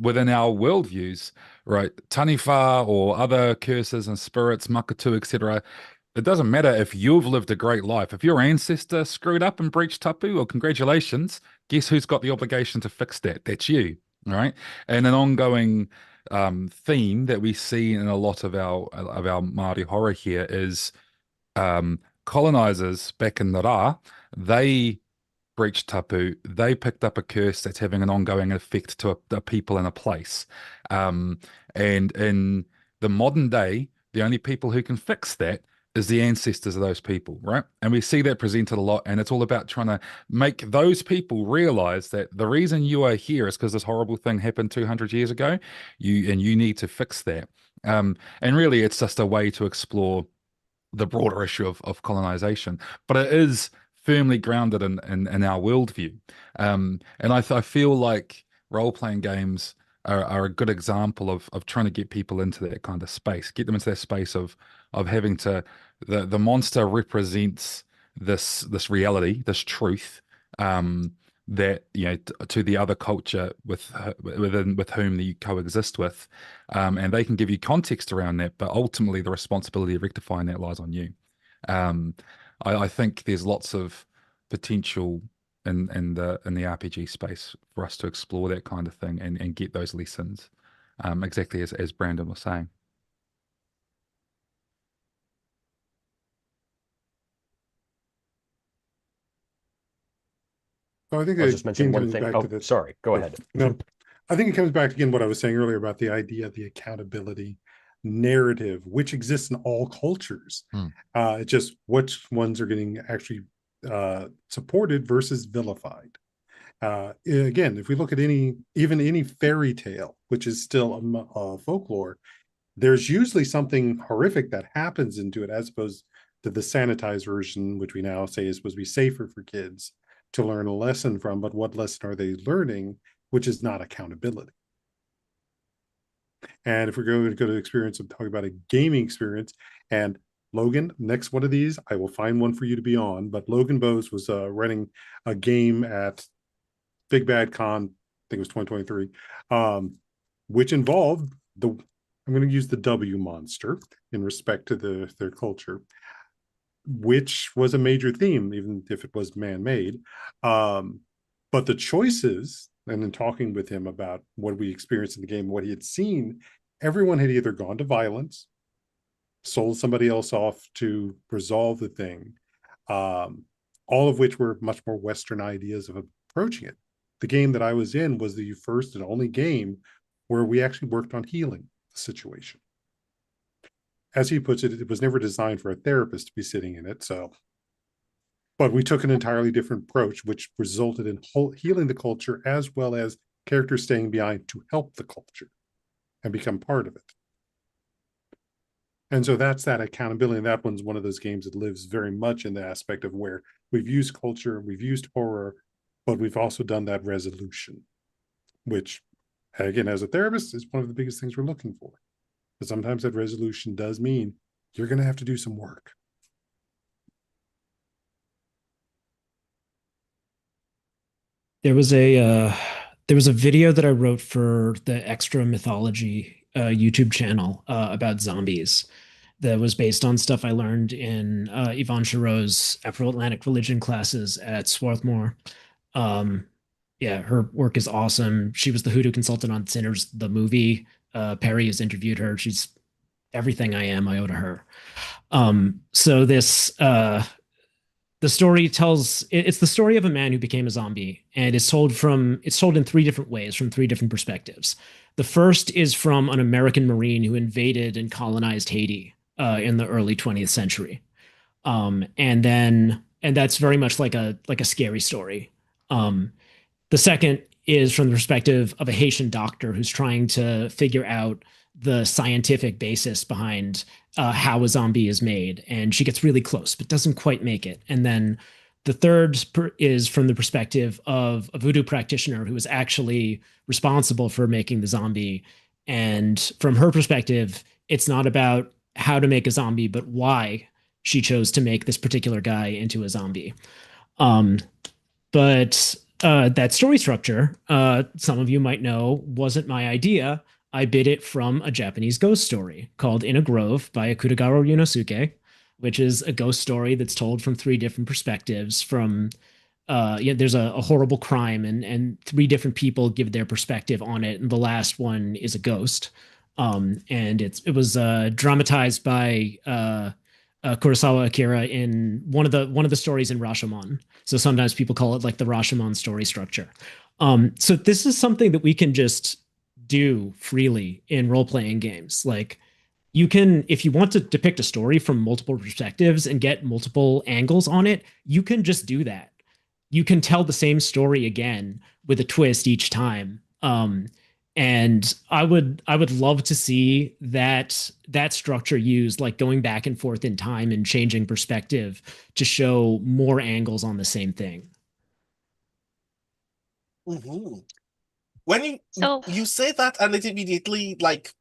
within our worldviews, right, Taniwha or other curses and spirits, Makatu, etc., it doesn't matter if you've lived a great life. If your ancestor screwed up and breached tapu, well, congratulations. Guess who's got the obligation to fix that? That's you, right? And an ongoing theme that we see in a lot of our Māori horror here is colonizers back in the Rā, they breached tapu, they picked up a curse that's having an ongoing effect to a people in a place. And in the modern day, the only people who can fix that is the ancestors of those people, right? And we see that presented a lot, and it's all about trying to make those people realize that the reason you are here is because this horrible thing happened 200 years ago, you need to fix that. And really, it's just a way to explore the broader issue of colonization, but it is firmly grounded in our worldview. And I feel like role-playing games are a good example of trying to get people into that kind of space, get them into that space of having to the monster represents this reality, this truth, that to the other culture with whom you coexist with, and they can give you context around that, but ultimately the responsibility of rectifying that lies on you. I think there's lots of potential in the RPG space for us to explore that kind of thing and get those lessons, exactly as Brandon was saying. So I think I'll it just mention one comes thing. back Oh, to the sorry. Go ahead. no, I think it comes back again what I was saying earlier about the idea of the accountability narrative, which exists in all cultures. It's just which ones are getting actually supported versus vilified. Again, if we look at even any fairy tale, which is still a folklore, there's usually something horrific that happens into it, as opposed to the sanitized version, which we now say is supposed to be safer for kids to learn a lesson from. But what lesson are they learning, which is not accountability? And if we're going to go to the experience of talking about a gaming experience, and Logan, next one of these, I will find one for you to be on. But Logan Bose was running a game at Big Bad Con, I think it was 2023, which involved I'm going to use the W monster in respect to their culture, which was a major theme, even if it was man-made. But the choices, and in talking with him about what we experienced in the game, what he had seen, everyone had either gone to violence, sold somebody else off to resolve the thing, all of which were much more Western ideas of approaching it. The game that I was in was the first and only game where we actually worked on healing the situation. As he puts it, it was never designed for a therapist to be sitting in it. But we took an entirely different approach, which resulted in healing the culture as well as characters staying behind to help the culture and become part of it. And so that's that accountability. And that one's one of those games that lives very much in the aspect of where we've used culture, we've used horror, but we've also done that resolution, which, again, as a therapist, is one of the biggest things we're looking for. But sometimes that resolution does mean you're going to have to do some work. There was a video that I wrote for the Extra Mythology YouTube channel about zombies that was based on stuff I learned in Yvonne Chareau's Afro-Atlantic religion classes at Swarthmore. Yeah, her work is awesome. She was the Hoodoo consultant on Sinners, the movie. Perry has interviewed her. She's everything I am, I owe to her. So the story tells it's the story of a man who became a zombie, and it's told in three different ways from three different perspectives. The first is from an American Marine who invaded and colonized Haiti in the early 20th century. And that's very much like a scary story. The second is from the perspective of a Haitian doctor who's trying to figure out the scientific basis behind how a zombie is made. And she gets really close, but doesn't quite make it. And then the third is from the perspective of a voodoo practitioner who was actually responsible for making the zombie. And from her perspective, it's not about how to make a zombie, but why she chose to make this particular guy into a zombie. Um, but that story structure, some of you might know, wasn't my idea. I bit it from a Japanese ghost story called In a Grove by Akutagawa Ryunosuke, which is a ghost story that's told from three different perspectives. From there's a horrible crime, and three different people give their perspective on it, and the last one is a ghost. And it was dramatized by Kurosawa Akira in one of the stories in Rashomon. So sometimes people call it like the Rashomon story structure. So this is something that we can just do freely in role playing games. Like you can, if you want to depict a story from multiple perspectives and get multiple angles on it, you can just do that. You can tell the same story again with a twist each time. And I would love to see that structure used, like going back and forth in time and changing perspective to show more angles on the same thing. Mhm. When So you say that, and it immediately like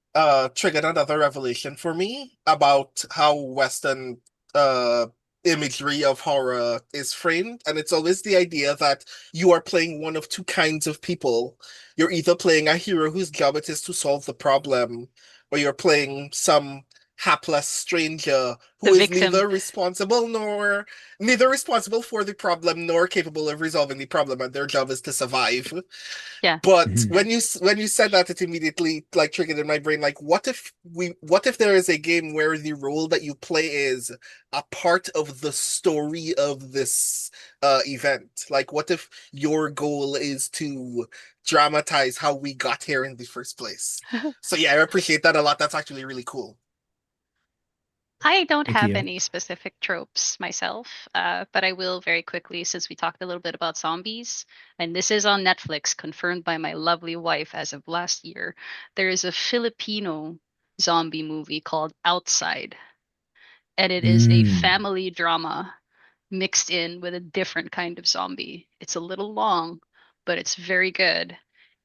triggered another revelation for me about how Western uh imagery of horror is framed. And it's always the idea that you are playing one of two kinds of people. You're either playing a hero whose job it is to solve the problem, or you're playing some hapless stranger the who is victim. neither responsible for the problem nor capable of resolving the problem, and their job is to survive. Yeah. But Mhm. when you said that, it immediately like triggered in my brain, like what if there is a game where the role that you play is a part of the story of this event? Like what if your goal is to dramatize how we got here in the first place? So yeah, I appreciate that a lot. That's actually really cool. I don't Thank have you. any specific tropes myself, but I will very quickly since we talked a little bit about zombies, and this is on Netflix, confirmed by my lovely wife as of last year. There is a Filipino zombie movie called Outside, and it is a Mm. family drama mixed in with a different kind of zombie. It's a little long, but it's very good.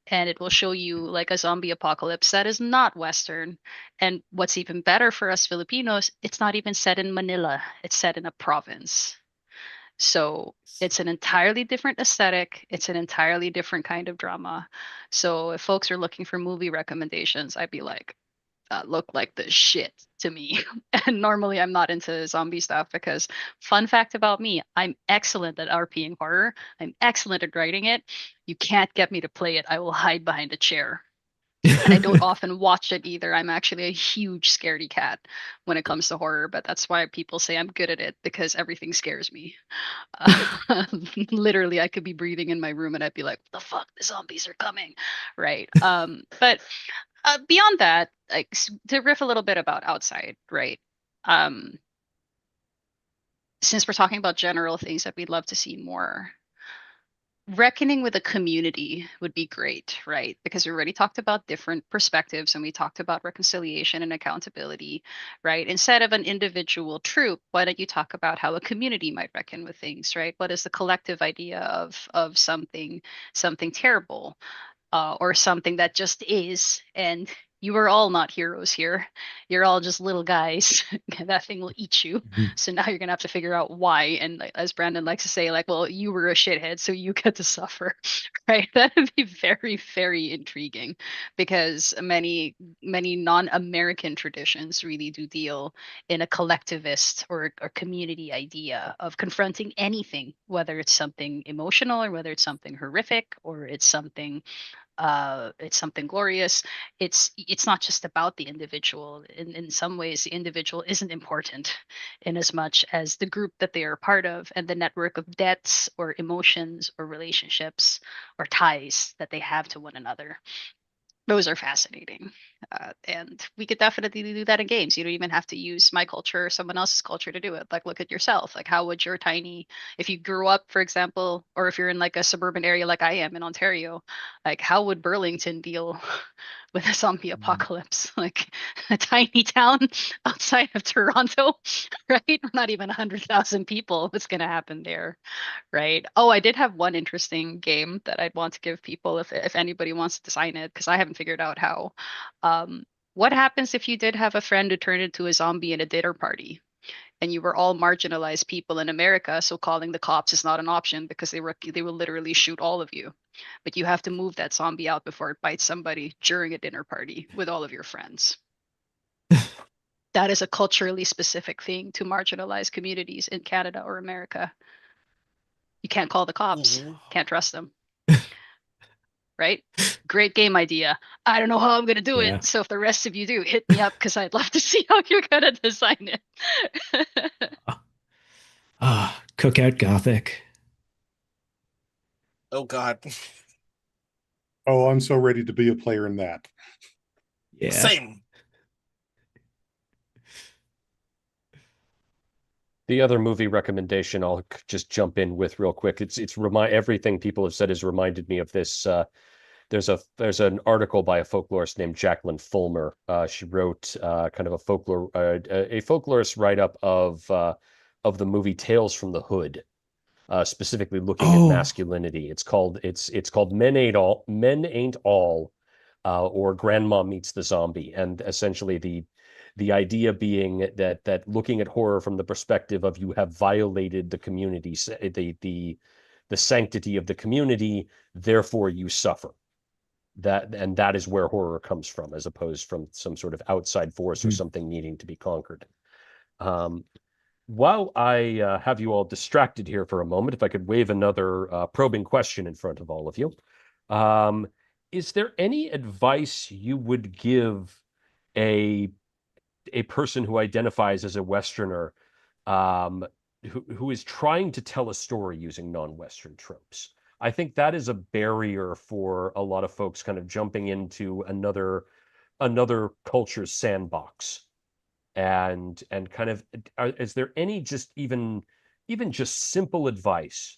And it will show you like a zombie apocalypse that is not Western. And what's even better for us Filipinos, it's not even set in Manila, it's set in a province. So it's an entirely different aesthetic. It's an entirely different kind of drama. So if folks are looking for movie recommendations, I'd be like, look like the shit to me. And normally I'm not into zombie stuff because, fun fact about me, I'm excellent at RPing horror. I'm excellent at writing it. You can't get me to play it. I will hide behind a chair. And I don't often watch it either. I'm actually a huge scaredy cat when it comes to horror, but that's why people say I'm good at it because everything scares me. Uh, Literally, I could be breathing in my room and I'd be like, "What the fuck? The zombies are coming!" Right? But beyond that, like to riff a little bit about outside, right? Um, since we're talking about general things that we'd love to see more, reckoning with a community would be great, right? Because we already talked about different perspectives and we talked about reconciliation and accountability, right? Instead of an individual troop, why don't you talk about how a community might reckon with things, right? What is the collective idea of something terrible? Or something that just is. And you are all not heroes here. You're all just little guys. That thing will eat you. Mhm. So now you're gonna have to figure out why. And as Brandon likes to say, like, well, you were a shithead, so you get to suffer, right? That would be very, very intriguing because many non-American traditions really do deal in a collectivist or community idea of confronting anything, whether it's something emotional or whether it's something horrific or it's something glorious. It's not just about the individual. In some ways the individual isn't important in as much as the group that they are part of and the network of debts or emotions or relationships or ties that they have to one another. Those are fascinating. And we could definitely do that in games. You don't even have to use my culture or someone else's culture to do it. Like, look at yourself. Like, how would your tiny, if you grew up, for example, or if you're in like a suburban area like I am in Ontario, like, how would Burlington deal with a zombie apocalypse? Like, a tiny town outside of Toronto, right? Not even 100,000 people. What's going to happen there? Right. Oh, I did have one interesting game that I'd want to give people if anybody wants to design it, because I haven't figured out how. Um, what happens if you did have a friend who turned into a zombie in a dinner party and you were all marginalized people in America, so calling the cops is not an option because they will literally shoot all of you. But you have to move that zombie out before it bites somebody during a dinner party with all of your friends. That is a culturally specific thing to marginalized communities in Canada or America. You can't call the cops. Can't trust them. Right? Great game idea. I don't know how I'm gonna do Yeah. it. So if the rest of you do, hit me up because I'd love to see how you're gonna design it. Cookout Gothic. Oh God. Oh, I'm so ready to be a player in that. Yeah. Same. The other movie recommendation I'll just jump in with real quick. It's remind everything people have said has reminded me of this. There's an article by a folklorist named Jacqueline Fulmer. She wrote kind of a folklorist write up of the movie Tales from the Hood, specifically looking at Oh, masculinity. It's called Men Ain't All, or Grandma Meets the Zombie, and essentially the idea being that looking at horror from the perspective of you have violated the community, the sanctity of the community, therefore you suffer. That is where horror comes from, as opposed from some sort of outside force or something needing to be conquered. While I have you all distracted here for a moment, if I could wave another probing question in front of all of you. Um, is there any advice you would give a person who identifies as a Westerner, um, who is trying to tell a story using non-Western tropes? I think that is a barrier for a lot of folks kind of jumping into another culture's sandbox. And kind of, is there any just even just simple advice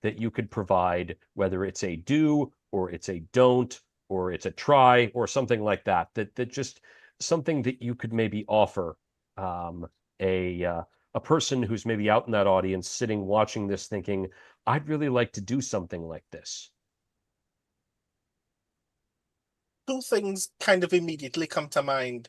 that you could provide, whether it's a do or it's a don't or it's a try or something like that, that just something that you could maybe offer um, a person who's maybe out in that audience sitting watching this thinking, I'd really like to do something like this. Two things kind of immediately come to mind.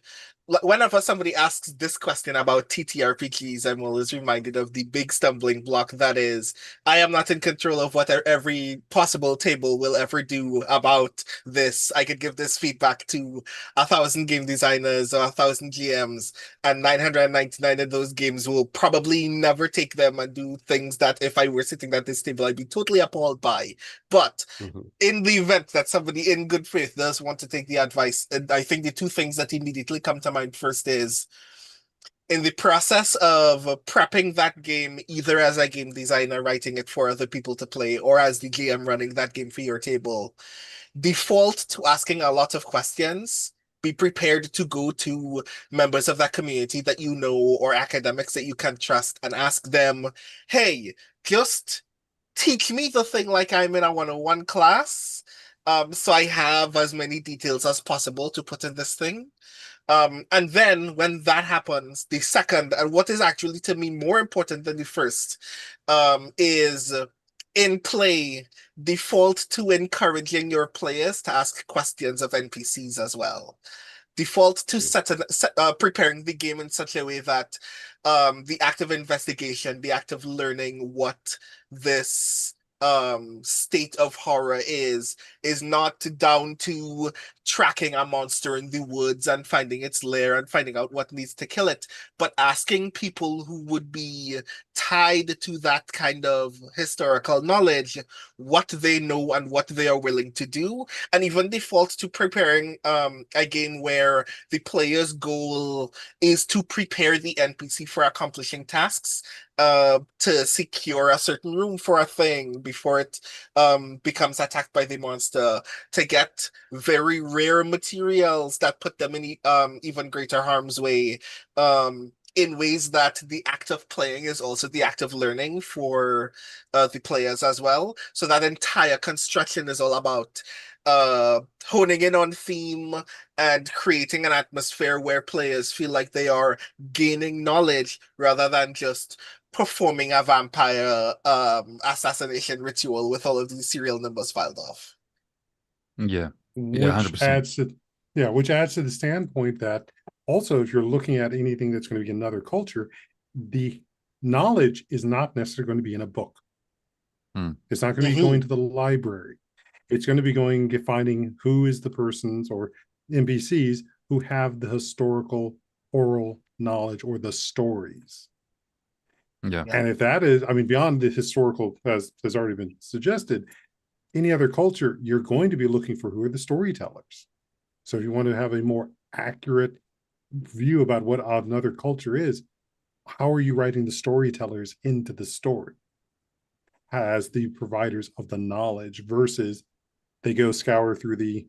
Whenever somebody asks this question about TTRPGs, I'm always reminded of the big stumbling block that is, I am not in control of what every possible table will ever do about this. I could give this feedback to 1,000 game designers or 1,000 GMs, and 999 of those games will probably never take them and do things that if I were sitting at this table, I'd be totally appalled by. But in the event that somebody in good faith does want to take the advice, and I think the two things that immediately come to mind first is in the process of prepping that game, either as a game designer writing it for other people to play, or as the GM running that game for your table, default to asking a lot of questions. Be prepared to go to members of that community that you know or academics that you can trust and ask them, hey, just teach me the thing like I'm in a 101 class. So I have as many details as possible to put in this thing. And then when that happens, the second, and what is actually to me more important than the first, is in play, default to encouraging your players to ask questions of NPCs as well. Default to preparing the game in such a way that the act of investigation, the act of learning what this state of horror is not down to tracking a monster in the woods and finding its lair and finding out what needs to kill it, but asking people who would be tied to that kind of historical knowledge, what they know and what they are willing to do, and even default to preparing a game where the player's goal is to prepare the NPC for accomplishing tasks, to secure a certain room for a thing before it becomes attacked by the monster, to get very rare materials that put them in even greater harm's way, in ways that the act of playing is also the act of learning for the players as well. So that entire construction is all about honing in on theme and creating an atmosphere where players feel like they are gaining knowledge rather than just performing a vampire assassination ritual with all of these serial numbers filed off. Yeah, which 100%. adds to which adds to the standpoint that also, if you're looking at anything that's going to be another culture, the knowledge is not necessarily going to be in a book. It's not going to be going to the library. It's going to be finding who is the persons or NPCs who have the historical oral knowledge or the stories. Yeah. And if that is, I mean, beyond the historical, as has already been suggested, any other culture, you're going to be looking for who are the storytellers. So if you want to have a more accurate view about what another culture is, how are you writing the storytellers into the story as the providers of the knowledge versus they go scour through the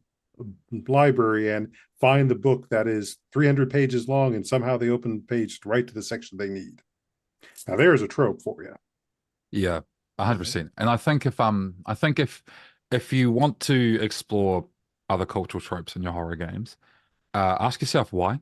library and find the book that is 300 pages long and somehow they open the page right to the section they need. Now there's a trope for you. Yeah, 100%. And I think if you want to explore other cultural tropes in your horror games, ask yourself why.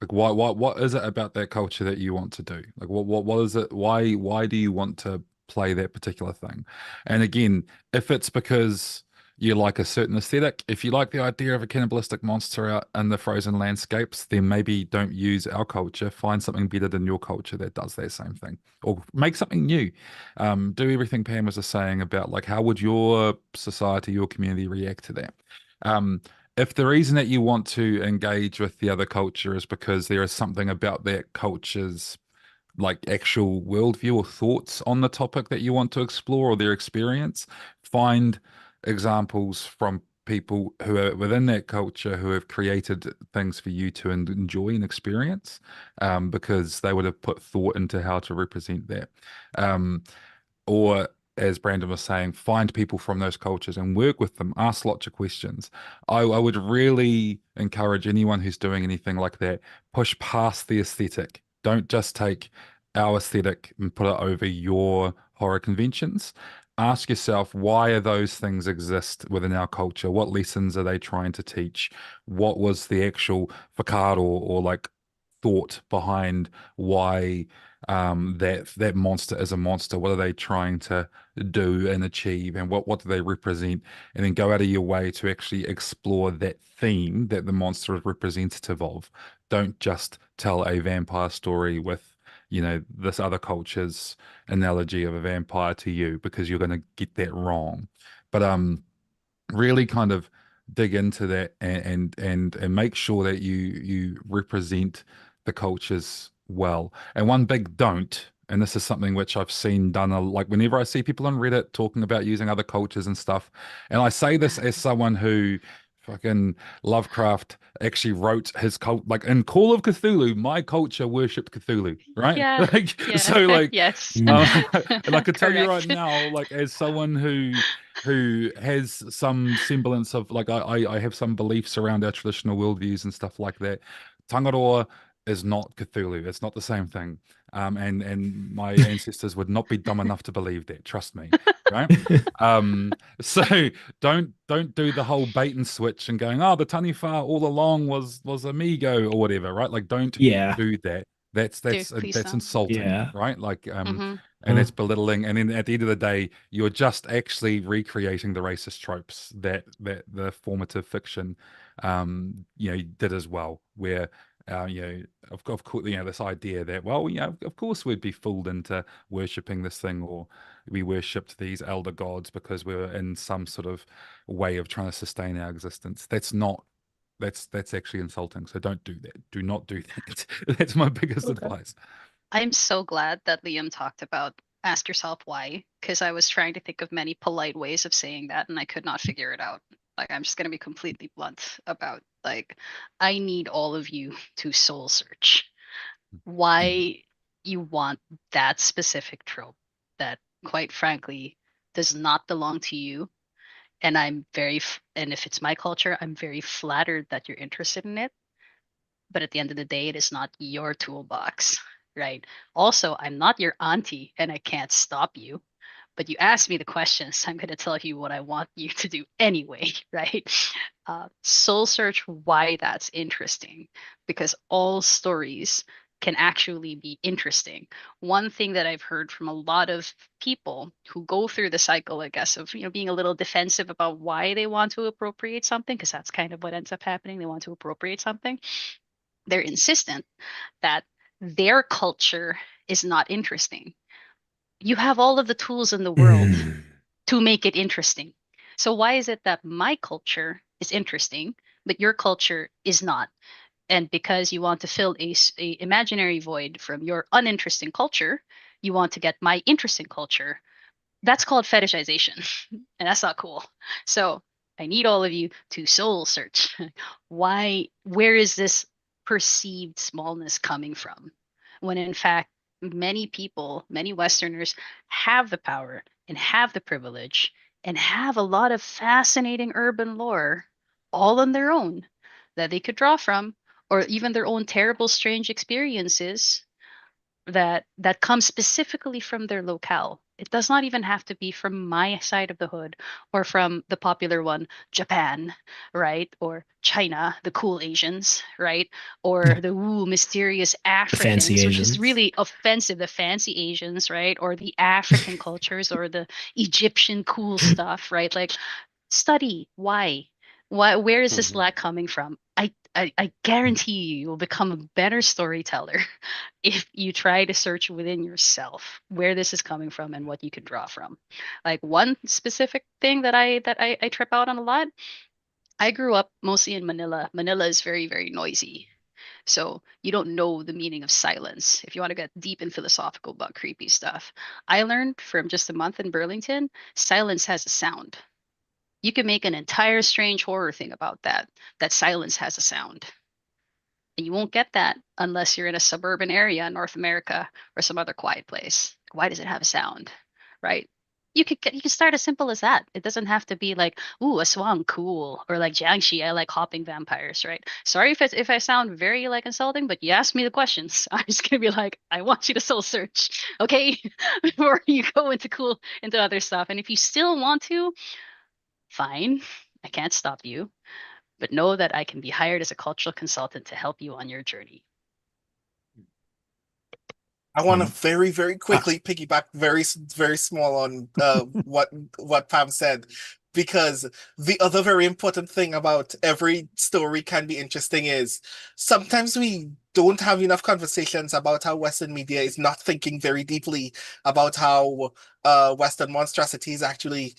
Like what is it about that culture that you want to do? Like what is it? Why do you want to play that particular thing? And again, if it's because you like a certain aesthetic, if you like the idea of a cannibalistic monster out in the frozen landscapes, then maybe don't use our culture. Find something better than your culture that does that same thing, or make something new. Do everything Pam was just saying about like how would your society, your community react to that? If the reason that you want to engage with the other culture is because there is something about that culture's like actual worldview or thoughts on the topic that you want to explore or their experience, find examples from people who are within that culture who have created things for you to enjoy and experience, because they would have put thought into how to represent that. Or as Brandon was saying, find people from those cultures and work with them, ask lots of questions. I would really encourage anyone who's doing anything like that, push past the aesthetic. Don't just take our aesthetic and put it over your horror conventions. Ask yourself, why are those things exist within our culture? What lessons are they trying to teach? What was the actual facade or like thought behind why that monster is a monster? What are they trying to do and achieve, and what do they represent? And then go out of your way to actually explore that theme that the monster is representative of. Don't just tell a vampire story with, you know, this other culture's analogy of a vampire to you, because you're going to get that wrong. But really kind of dig into that and make sure that you represent the cultures well. And one big don't, and this is something which I've seen done like whenever I see people on Reddit talking about using other cultures and stuff, and I say this as someone who fucking Lovecraft actually wrote his cult, like in Call of Cthulhu, my culture worshipped Cthulhu, right? Yeah. Like, Yeah. so like, Yes. and I could tell you right Correct. now, like as someone who has some semblance of like I have some beliefs around our traditional worldviews and stuff like that. Tangaroa is not Cthulhu. It's not the same thing. And my ancestors would not be dumb enough to believe that. Trust me, right? So don't do the whole bait and switch and going, oh, the Taniwha all along was amigo or whatever, right? Like don't Yeah. do that. That's Please that's don't. insulting, Yeah. right? Like Mm-hmm. and that's belittling. And then at the end of the day, you're just actually recreating the racist tropes that the formative fiction, you know, did as well. Where, you know, of course, you know, this idea that, well, you know, of course we'd be fooled into worshipping this thing, or we worshipped these elder gods because we were in some sort of way of trying to sustain our existence. That's not. That's actually insulting. So don't do that. Do not do that. That's my biggest Okay. advice. I'm so glad that Liam talked about ask yourself why, because I was trying to think of many polite ways of saying that and I could not figure it out. Like, I'm just going to be completely blunt about, like, I need all of you to soul search why you want that specific trope that, quite frankly, does not belong to you. And and if it's my culture, I'm very flattered that you're interested in it. But at the end of the day, it is not your toolbox, right? Also, I'm not your auntie and I can't stop you, but you asked me the questions, so I'm going to tell you what I want you to do anyway, right? Soul search why that's interesting, because all stories can actually be interesting. One thing that I've heard from a lot of people who go through the cycle, I guess, of being a little defensive about why they want to appropriate something, because that's kind of what ends up happening. They want to appropriate something. They're insistent that their culture is not interesting. You have all of the tools in the world to make it interesting. So why is it that my culture is interesting, but your culture is not? And because you want to fill a imaginary void from your uninteresting culture, you want to get my interesting culture. That's called fetishization, and that's not cool. So I need all of you to soul search. Where is this perceived smallness coming from? When in fact, many people, many Westerners have the power and have the privilege and have a lot of fascinating urban lore all on their own that they could draw from, or even their own terrible, strange experiences that comes specifically from their locale. It does not even have to be from my side of the hood or from the popular one, Japan, right? Or China, the cool Asians, right? Or the woo mysterious The fancy Africans, which is Asians. really offensive, the fancy Asians, right? Or the African cultures or the Egyptian cool stuff, right? Like, study why, where is this Mhm. lack coming from? I guarantee you will become a better storyteller if you try to search within yourself where this is coming from and what you can draw from. Like, one specific thing that I trip out on a lot. I grew up mostly in Manila. Manila is very, very noisy. So you don't know the meaning of silence. If you want to get deep and philosophical about creepy stuff, I learned from just a month in Burlington, silence has a sound. You can make an entire strange horror thing about that. That silence has a sound. And you won't get that unless you're in a suburban area in North America or some other quiet place. Why does it have a sound? Right? You can start as simple as that. It doesn't have to be like, ooh, a swan, cool, or like Jiangxi, I like hopping vampires, right? Sorry if I sound very like insulting, but you asked me the questions. I'm just gonna be like, I want you to soul search, okay, before you go into other stuff. And if you still want to, fine, I can't stop you, but know that I can be hired as a cultural consultant to help you on your journey. I want to Um, very, very uh, quickly piggyback very small on what Pam said, because the other very important thing about every story can be interesting is sometimes we don't have enough conversations about how Western media is not thinking very deeply about how Western monstrosities actually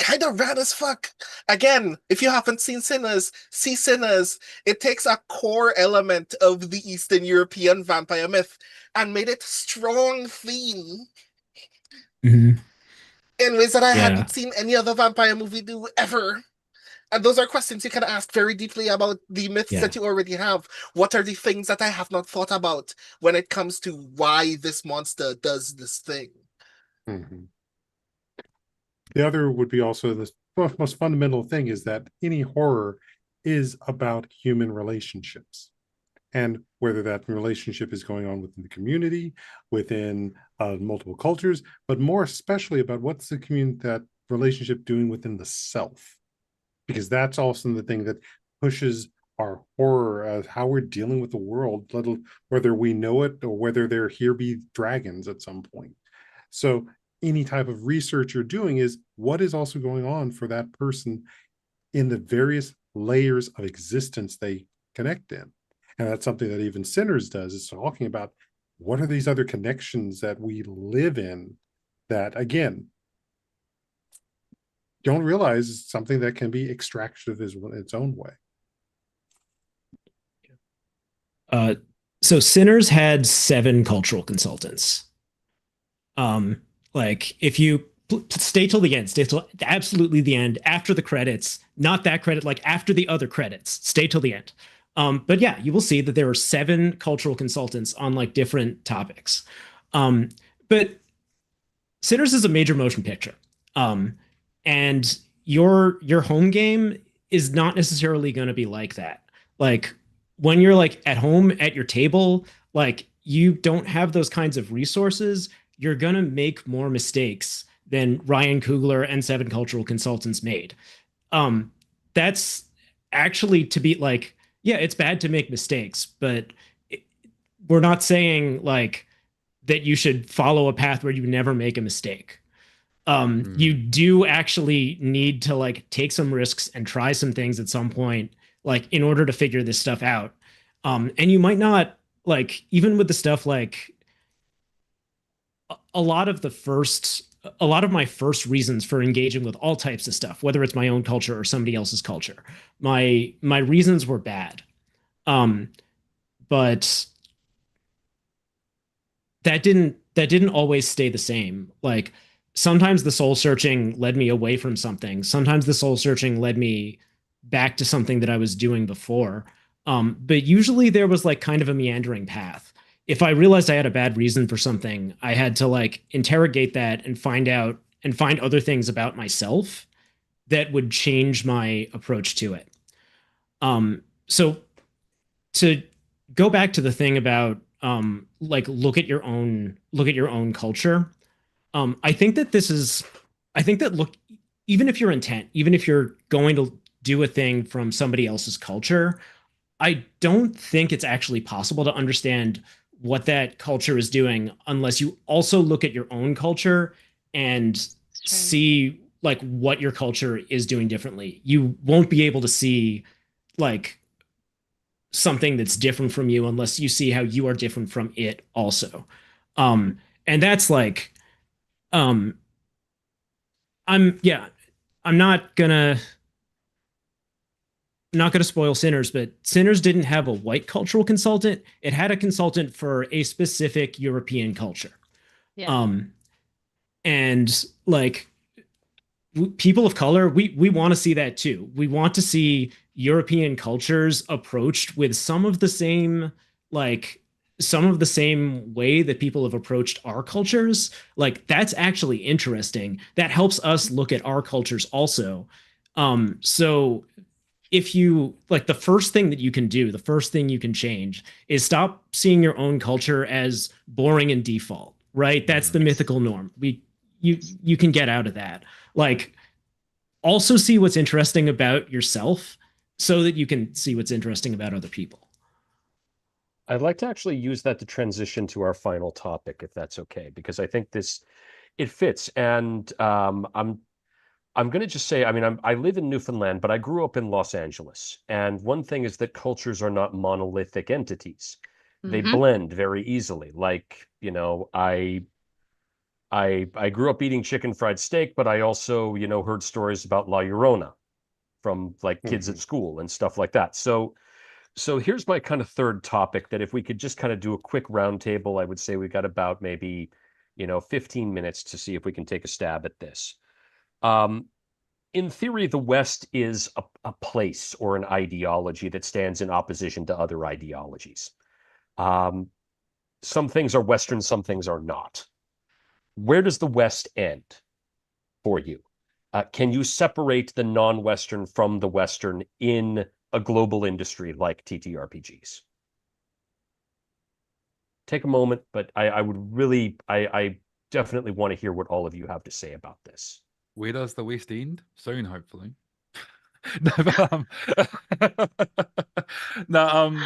kind of rad as fuck. Again, if you haven't seen Sinners, see Sinners. It takes a core element of the Eastern European vampire myth and made it strong theme mhm. in ways that I Yeah. hadn't seen any other vampire movie do ever. And those are questions you can ask very deeply about the myths Yeah. that you already have. What are the things that I have not thought about when it comes to why this monster does this thing? Mhm. The other would be also the most fundamental thing is that any horror is about human relationships. And whether that relationship is going on within the community, within multiple cultures, but more especially about what's that relationship doing within the self, because that's also the thing that pushes our horror as how we're dealing with the world, whether we know it or whether there here be dragons at some point. So any type of research you're doing is what is also going on for that person in the various layers of existence they connect in. And that's something that even Sinners does, is talking about what are these other connections that we live in that, again, don't realize is something that can be extractive as its own way. Uh, So Sinners had 7 cultural consultants. Um, like if you stay till the end, stay till absolutely the end, after the credits, not that credit, like after the other credits, stay till the end. But yeah, you will see that there are 7 cultural consultants on like different topics. But Sinners is a major motion picture. Um, and your home game is not necessarily going to be like that. Like when you're like at home at your table, like you don't have those kinds of resources, you're going to make more mistakes than Ryan Coogler and 7 cultural consultants made. Um, that's actually to be like, yeah, it's bad to make mistakes, but it, we're not saying like that you should follow a path where you never make a mistake. You do actually need to like take some risks and try some things at some point, like in order to figure this stuff out. And you might not like, even with the stuff like a lot of the first, a lot of my first reasons for engaging with all types of stuff, whether it's my own culture or somebody else's culture, my reasons were bad. Um, but that didn't always stay the same. Like sometimes the soul searching led me away from something. Sometimes the soul searching led me back to something that I was doing before. But usually there was like kind of a meandering path. If I realized I had a bad reason for something, I had to like interrogate that and find out and find other things about myself that would change my approach to it. So to go back to the thing about like look at your own culture. I think that this is I think that look even if your intent, even if you're going to do a thing from somebody else's culture, I don't think it's actually possible to understand what that culture is doing unless you also look at your own culture and see like what your culture is doing differently. You won't be able to see like something that's different from you unless you see how you are different from it also. And that's like um I'm yeah, I'm not gonna spoil Sinners, but Sinners didn't have a white cultural consultant. It had a consultant for a specific European culture. Yeah. And like people of color, we want to see that too. We want to see European cultures approached with like some of the same way that people have approached our cultures. Like that's actually interesting. That helps us look at our cultures also. So if you like the first thing that you can do, the first thing you can change is stop seeing your own culture as boring and default, right? That's the mythical norm. You can get out of that. Like also see what's interesting about yourself so that you can see what's interesting about other people. I'd like to actually use that to transition to our final topic, if that's okay, because I think it fits. And I'm going to just say, I mean, I live in Newfoundland, but I grew up in Los Angeles. And one thing is that cultures are not monolithic entities. They blend very easily. Like, you know, I grew up eating chicken fried steak, but I also, you know, heard stories about La Llorona from like kids at school and stuff like that. So here's my kind of third topic that if we could just kind of do a quick roundtable, I would say we got about maybe, you know, 15 minutes to see if we can take a stab at this. In theory, the West is a place or an ideology that stands in opposition to other ideologies. Um, some things are Western, some things are not. Where does the West end for you? Can you separate the non-Western from the Western in a global industry like TTRPGs? Take a moment, but I would really, I definitely want to hear what all of you have to say about this. Where does the West end? Soon, hopefully. No, but, no,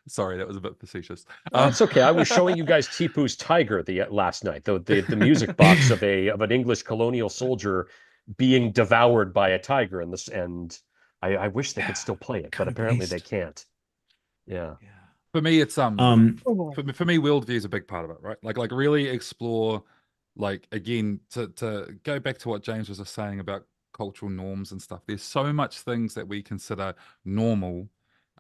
sorry, that was a bit facetious. That's okay. I was showing you guys Tipu's Tiger the last night, the music box of an English colonial soldier being devoured by a tiger, and I wish they could still play it, but apparently they can't. Yeah. For me, it's Um, for me, worldview is a big part of it, right? Like really explore, like again, to go back to what James was just saying about cultural norms and stuff. There's so much things that we consider normal,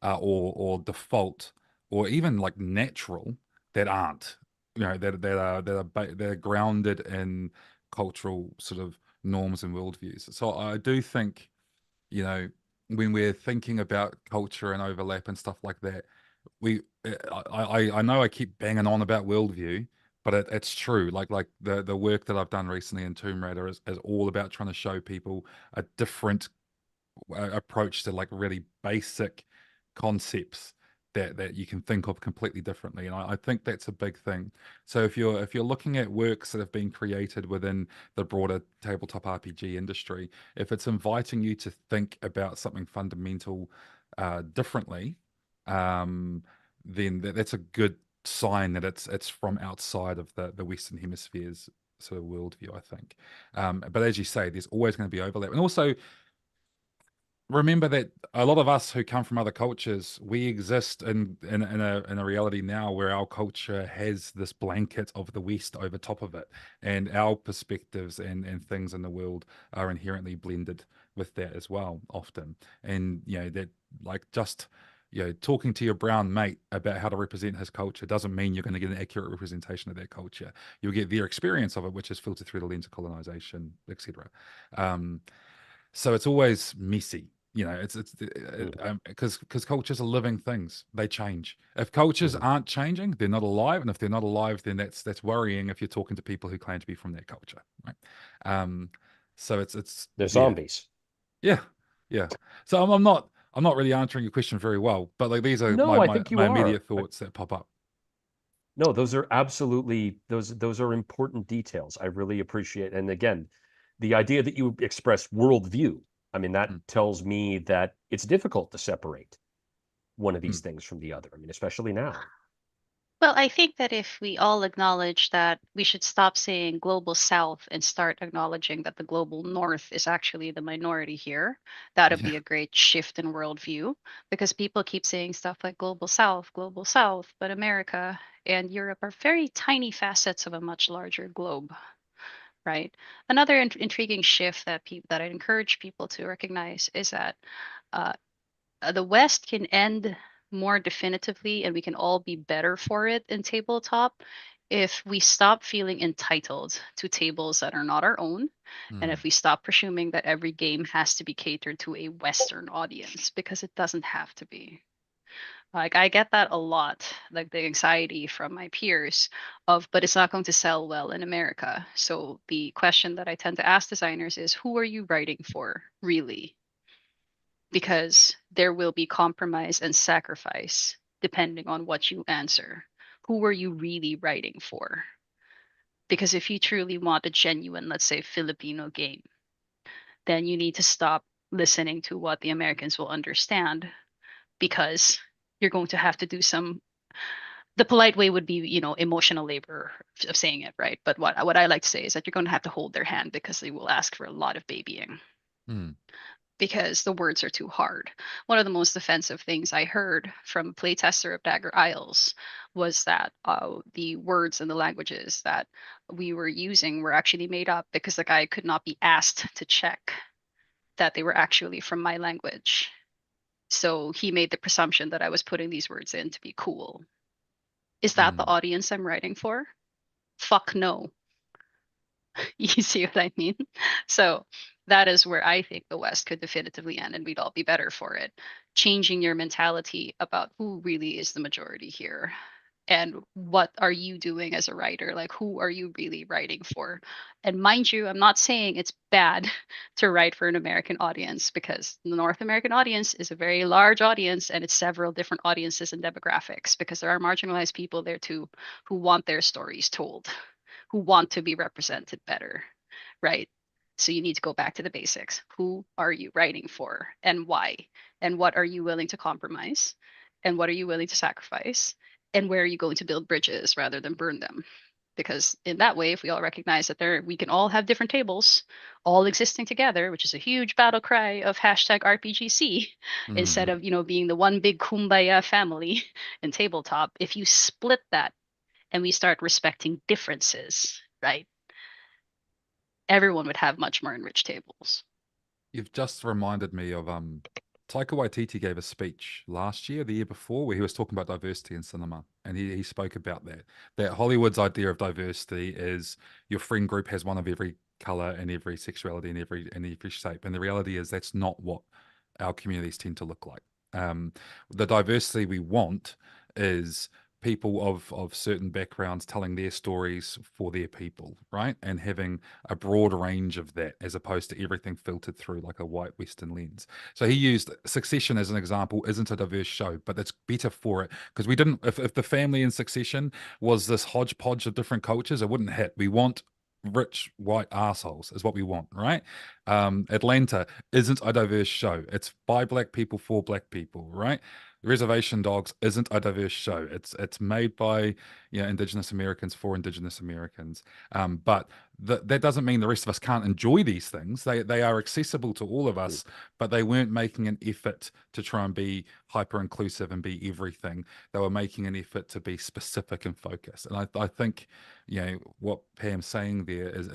or default, or even like natural that aren't, that are grounded in cultural sort of norms and worldviews. So I do think, when we're thinking about culture and overlap and stuff like that, I know I keep banging on about worldview, but it's true. Like the work that I've done recently in Tomb Raider is all about trying to show people a different approach to like really basic concepts that you can think of completely differently, and I think that's a big thing. So if you're looking at works that have been created within the broader tabletop RPG industry, if it's inviting you to think about something fundamental differently, um, then that's a good sign that it's from outside of the Western Hemisphere's sort of worldview, I think. But as you say, there's always going to be overlap, and also remember that a lot of us who come from other cultures, we exist in a reality now where our culture has this blanket of the West over top of it, and our perspectives and things in the world are inherently blended with that as well, often. And that, like, just talking to your brown mate about how to represent his culture doesn't mean you're going to get an accurate representation of their culture. You'll get their experience of it, which is filtered through the lens of colonization, etc. So it's always messy. It's because cultures are living things. They change. If cultures aren't changing, they're not alive, and if they're not alive, then that's worrying if you're talking to people who claim to be from that culture, right? So it's They're zombies. yeah, yeah. So I'm not really answering your question very well, but like these are No, my I my, think you my are. immediate thoughts that pop up. No, those are absolutely those are important details. I really appreciate. And again, the idea that you express worldview, I mean, that Mm, tells me that it's difficult to separate one of these mm, things from the other. I mean, especially now. Well, I think that if we all acknowledge that we should stop saying global south and start acknowledging that the global north is actually the minority here, that would yeah. be a great shift in worldview because people keep saying stuff like global south, but America and Europe are very tiny facets of a much larger globe, right? Another intriguing shift that I encourage people to recognize is that uh, the West can end more definitively, and we can all be better for it in tabletop if we stop feeling entitled to tables that are not our own, and Mm, if we stop presuming that every game has to be catered to a Western audience because it doesn't have to be. Like I get that a lot, like the anxiety from my peers of, but it's not going to sell well in America. So the question that I tend to ask designers is, who are you writing for, really? Because there will be compromise and sacrifice depending on what you answer. Who are you really writing for? Because if you truly want a genuine, let's say, Filipino game, then you need to stop listening to what the Americans will understand because you're going to have to do some. The polite way would be, emotional labor of saying it, right? But what I like to say is that you're going to have to hold their hand because they will ask for a lot of babying mm, because the words are too hard. One of the most offensive things I heard from a playtester of Dagger Isles was that the words and the languages that we were using were actually made up because the guy could not be asked to check that they were actually from my language. So he made the presumption that I was putting these words in to be cool. Is that the mm. audience I'm writing for? Fuck no. You see what I mean? So that is where I think the West could definitively end and we'd all be better for it. Changing your mentality about who really is the majority here and what are you doing as a writer? Like, who are you really writing for? And mind you, I'm not saying it's bad to write for an American audience because the North American audience is a very large audience and it's several different audiences and demographics because there are marginalized people there too who want their stories told, who want to be represented better, right? So you need to go back to the basics. Who are you writing for and why? And what are you willing to compromise? And what are you willing to sacrifice? And where are you going to build bridges rather than burn them? Because in that way, if we all recognize that we can all have different tables, all existing together, which is a huge battle cry of hashtag RPGC, instead Mm. of being the one big kumbaya family in tabletop, if you split that and we start respecting differences, right? Everyone would have much more enriched tables. You've just reminded me of Taika Waititi gave a speech last year, the year before, where he was talking about diversity in cinema, and he spoke about that Hollywood's idea of diversity is your friend group has one of every color and every sexuality and every shape, and the reality is that's not what our communities tend to look like. The diversity we want is people of certain backgrounds telling their stories for their people, right? And having a broad range of that as opposed to everything filtered through like a white Western lens. So he used Succession as an example, isn't a diverse show, but it's better for it because we didn't, if the family in Succession was this hodgepodge of different cultures, it wouldn't hit. We want rich white assholes is what we want, right? Atlanta isn't a diverse show. It's by black people for black people, right? Reservation Dogs isn't a diverse show. It's made by Indigenous Americans for Indigenous Americans. But that doesn't mean the rest of us can't enjoy these things. They are accessible to all of us, but they weren't making an effort to try and be hyper inclusive and be everything. They were making an effort to be specific and focused. And I think what Pam's saying there is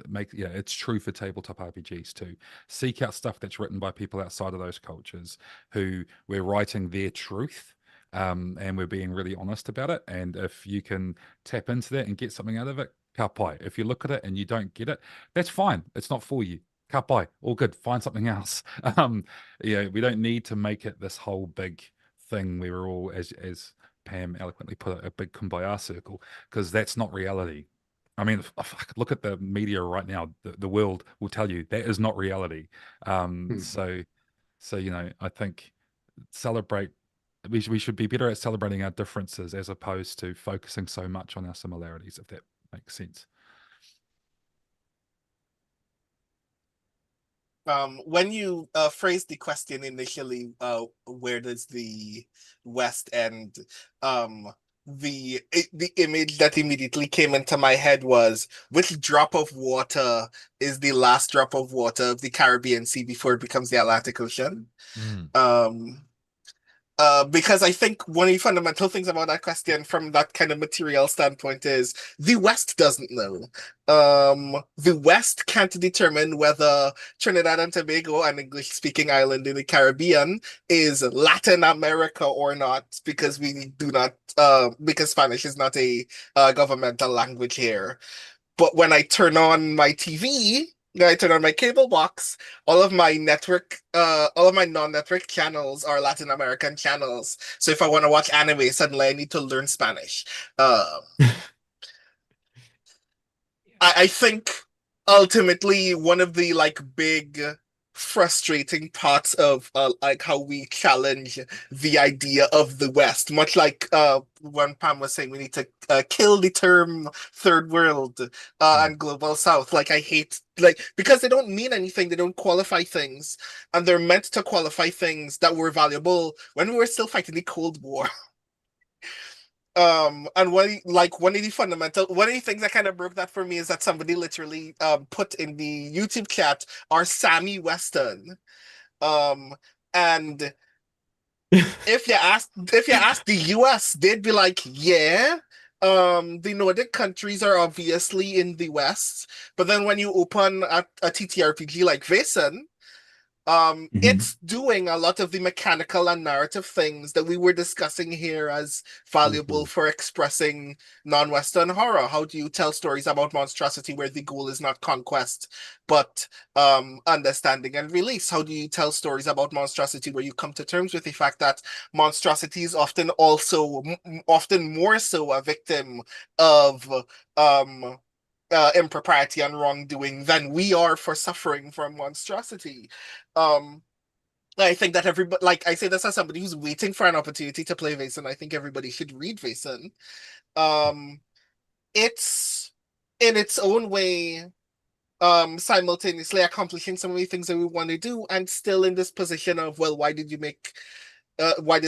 it's true for tabletop RPGs too. Seek out stuff that's written by people outside of those cultures who we're writing their truth, and we're being really honest about it. And if you can tap into that and get something out of it, ka pai. If you look at it and you don't get it, that's fine. It's not for you. Ka pai. All good. Find something else. We don't need to make it this whole big thing where we're all, as Pam eloquently put it, a big kumbaya circle, because that's not reality. I mean, look at the media right now. The world will tell you that is not reality. So I think celebrate. We should be better at celebrating our differences as opposed to focusing so much on our similarities, if that makes sense. When you phrased the question initially, where does the West end? The image that immediately came into my head was, which drop of water is the last drop of water of the Caribbean Sea before it becomes the Atlantic Ocean? Um, because I think one of the fundamental things about that question from that kind of material standpoint is the West doesn't know. The West can't determine whether Trinidad and Tobago, an English-speaking island in the Caribbean, is Latin America or not, because we do not, because Spanish is not a governmental language here. But when I turn on my TV, when I turn on my cable box, all of my non-network channels are Latin American channels. So if I want to watch anime, suddenly I need to learn Spanish. I think ultimately one of the big frustrating parts of how we challenge the idea of the West, much like when Pam was saying we need to kill the term third world and global south. I hate because they don't mean anything, they don't qualify things, and they're meant to qualify things that were valuable when we were still fighting the Cold War. And one of the things that kind of broke that for me is that somebody literally put in the YouTube chat our Sammy Western. And if you ask the US, they'd be like, yeah. The Nordic countries are obviously in the West, but then when you open a TTRPG like Vaesen, it's doing a lot of the mechanical and narrative things that we were discussing here as valuable for expressing non-Western horror. How do you tell stories about monstrosity where the goal is not conquest, but understanding and release? How do you tell stories about monstrosity where you come to terms with the fact that monstrosity is often often more so a victim of impropriety and wrongdoing than we are for suffering from monstrosity? I think that everybody, I say this as somebody who's waiting for an opportunity to play Vaesen. I think everybody should read Vaesen. It's in its own way, simultaneously accomplishing some of the things that we want to do, and still in this position of, well, why does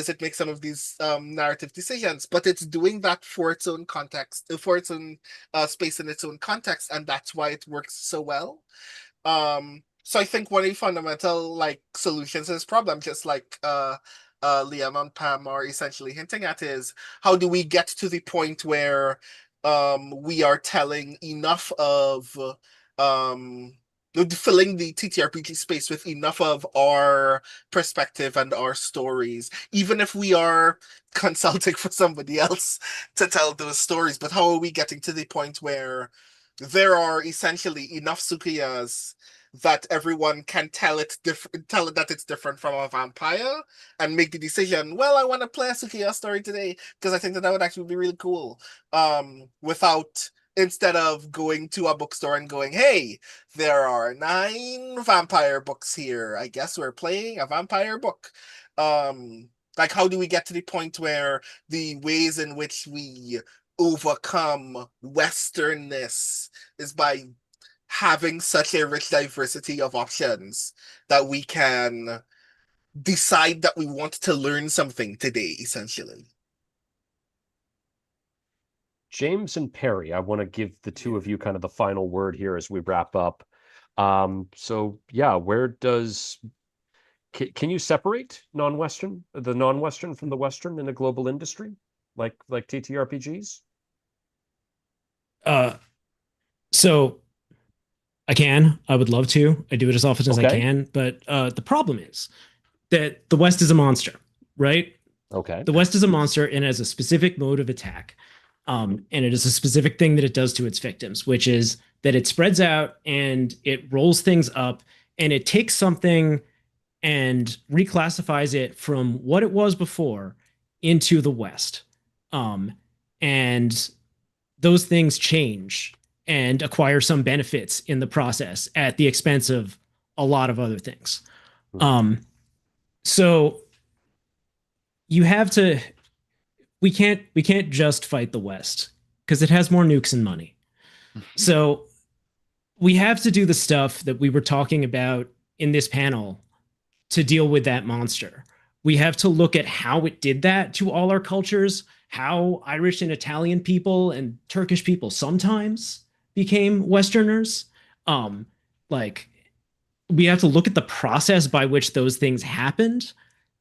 it make some of these narrative decisions? But it's doing that for its own context, for its own space in its own context, and that's why it works so well. So I think one of the fundamental solutions to this problem, just like Liam and Pam are essentially hinting at, is how do we get to the point where we are telling enough of filling the TTRPG space with enough of our perspective and our stories, even if we are consulting for somebody else to tell those stories. But how are we getting to the point where there are essentially enough Sukiyas that everyone can tell tell it that it's different from a vampire and make the decision, well, I want to play a Sukiya story today because I think that would actually be really cool. Without instead of going to a bookstore and going, hey, there are 9 vampire books here. I guess we're playing a vampire book. Like, how do we get to the point where the ways in which we overcome Westernness is by having such a rich diversity of options that we can decide that we want to learn something today, essentially. James and Perry, I want to give the two of you kind of the final word here as we wrap up. So yeah, where does can you separate the non-Western from the Western in a global industry like TTRPGs? So I would love to. I do it as often as I Okay. can. But the problem is that the West is a monster, right? Okay. The West is a monster and has a specific mode of attack. And it is a specific thing that it does to its victims, which is that it spreads out and it rolls things up and it takes something and reclassifies it from what it was before into the West. And those things change and acquire some benefits in the process at the expense of a lot of other things. So you have to we can't just fight the West because it has more nukes and money. So we have to do the stuff that we were talking about in this panel to deal with that monster. We have to look at how it did that to all our cultures, how Irish and Italian people and Turkish people sometimes became Westerners. Like we have to look at the process by which those things happened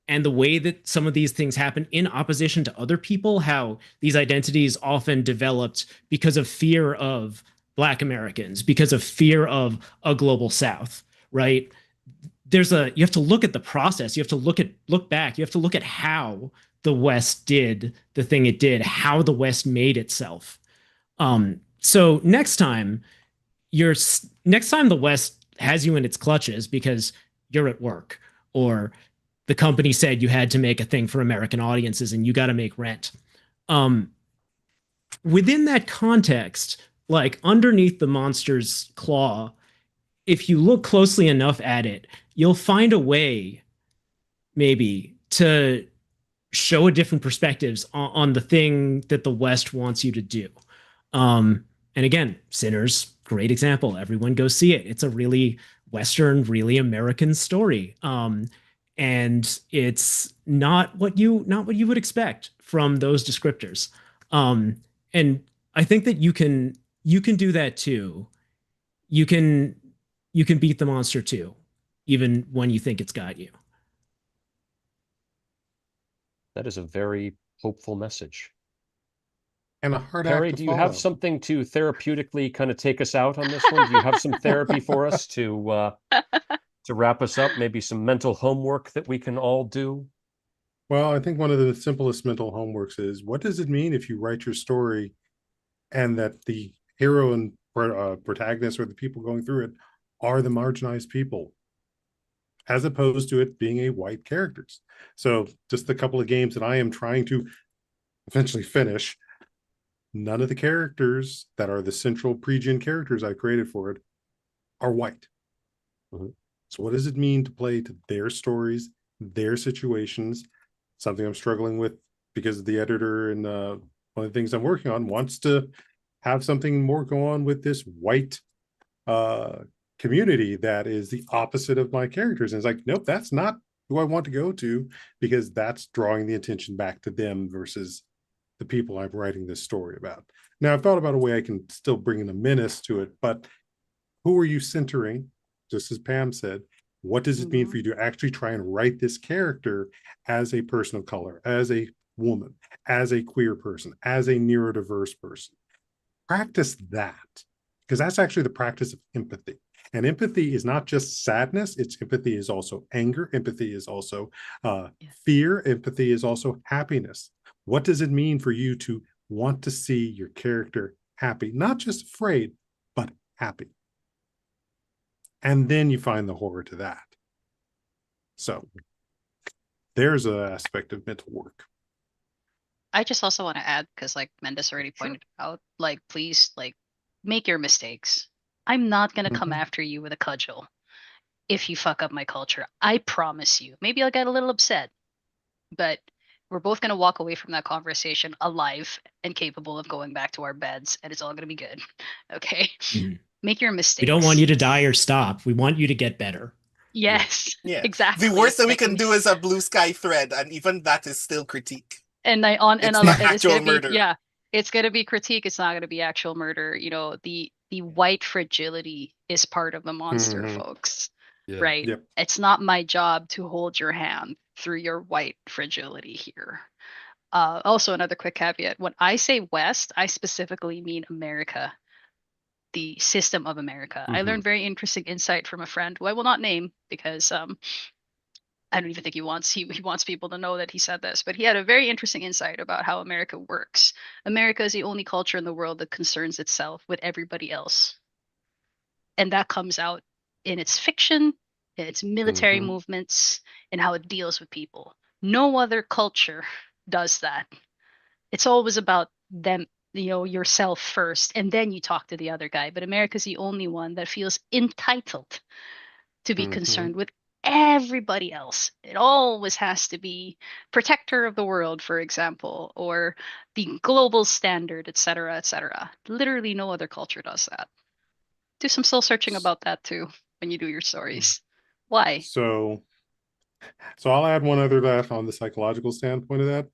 and the way that some of these things happen in opposition to other people, how these identities often developed because of fear of Black Americans, because of fear of a global South, right? You have to look at the process. You have to look back. You have to look at how the West did the thing it did, how the West made itself. So next time the West has you in its clutches because you're at work or the company said you had to make a thing for American audiences and you got to make rent. Within that context, like underneath the monster's claw, if you look closely enough at it, you'll find a way maybe to show a different perspectives on the thing that the West wants you to do. And again, Sinners, great example. Everyone go see it. It's a really Western, really American story. And it's not what you would expect from those descriptors. And I think that you can do that too. You can beat the monster too, even when you think it's got you. That is a very hopeful message. And a hard Perry, act to do you have follow. something to therapeutically kind of take us out on this one? Do you have some therapy for us to wrap us up? Maybe some mental homework that we can all do? Well, I think one of the simplest mental homeworks is what does it mean if you write your story and that the hero and protagonist or the people going through it are the marginalized people, as opposed to it being a white characters. So just a couple of games that I am trying to eventually finish. None of the characters that are the central pre-gen characters I created for it are white. Mm-hmm. So what does it mean to play to their stories, their situations? Something I'm struggling with because the editor and one of the things I'm working on wants to have something more go on with this white community that is the opposite of my characters. And it's like, nope, that's not who I want to go to because that's drawing the attention back to them versus the people I'm writing this story about. Now, I've thought about a way I can still bring in a menace to it, but who are you centering? Just as Pam said, what does it mean for you to actually try and write this character as a person of color, as a woman, as a queer person, as a neurodiverse person? Practice that, because that's actually the practice of empathy. And empathy is not just sadness, it's empathy is also anger, empathy is also fear, empathy is also happiness. What does it mean for you to want to see your character happy, not just afraid, but happy? And then you find the horror to that. So there's an aspect of mental work. I just also want to add, because like Mendes already pointed out, like, please, like, make your mistakes. I'm not gonna come after you with a cudgel if you fuck up my culture. I promise you. Maybe I'll get a little upset, but we're both gonna walk away from that conversation alive and capable of going back to our beds, and it's all gonna be good. Okay? Make your mistakes. We don't want you to die or stop. We want you to get better. Yes. Yeah. Exactly. The worst that we can do is a blue sky thread, and even that is still critique. And I on and It's not actual murder. Yeah, it's gonna be critique. It's not gonna be actual murder. You know, the white fragility is part of the monster, folks. Yeah. Right? Yep. It's not my job to hold your hand through your white fragility here. Also, another quick caveat: when I say West, I specifically mean America, the system of America. I learned very interesting insight from a friend who I will not name because I don't even think he wants people to know that he said this, but he had a very interesting insight about how America works. America is the only culture in the world that concerns itself with everybody else. And that comes out in its fiction, in its military movements, and how it deals with people. No other culture does that. It's always about them, you know, yourself first, and then you talk to the other guy. But America's the only one that feels entitled to be concerned with everybody else. It always has to be protector of the world, for example, or the global standard, etc., etc. Literally no other culture does that. Do some soul searching about that too when you do your stories. Why? So I'll add one other that on the psychological standpoint of that.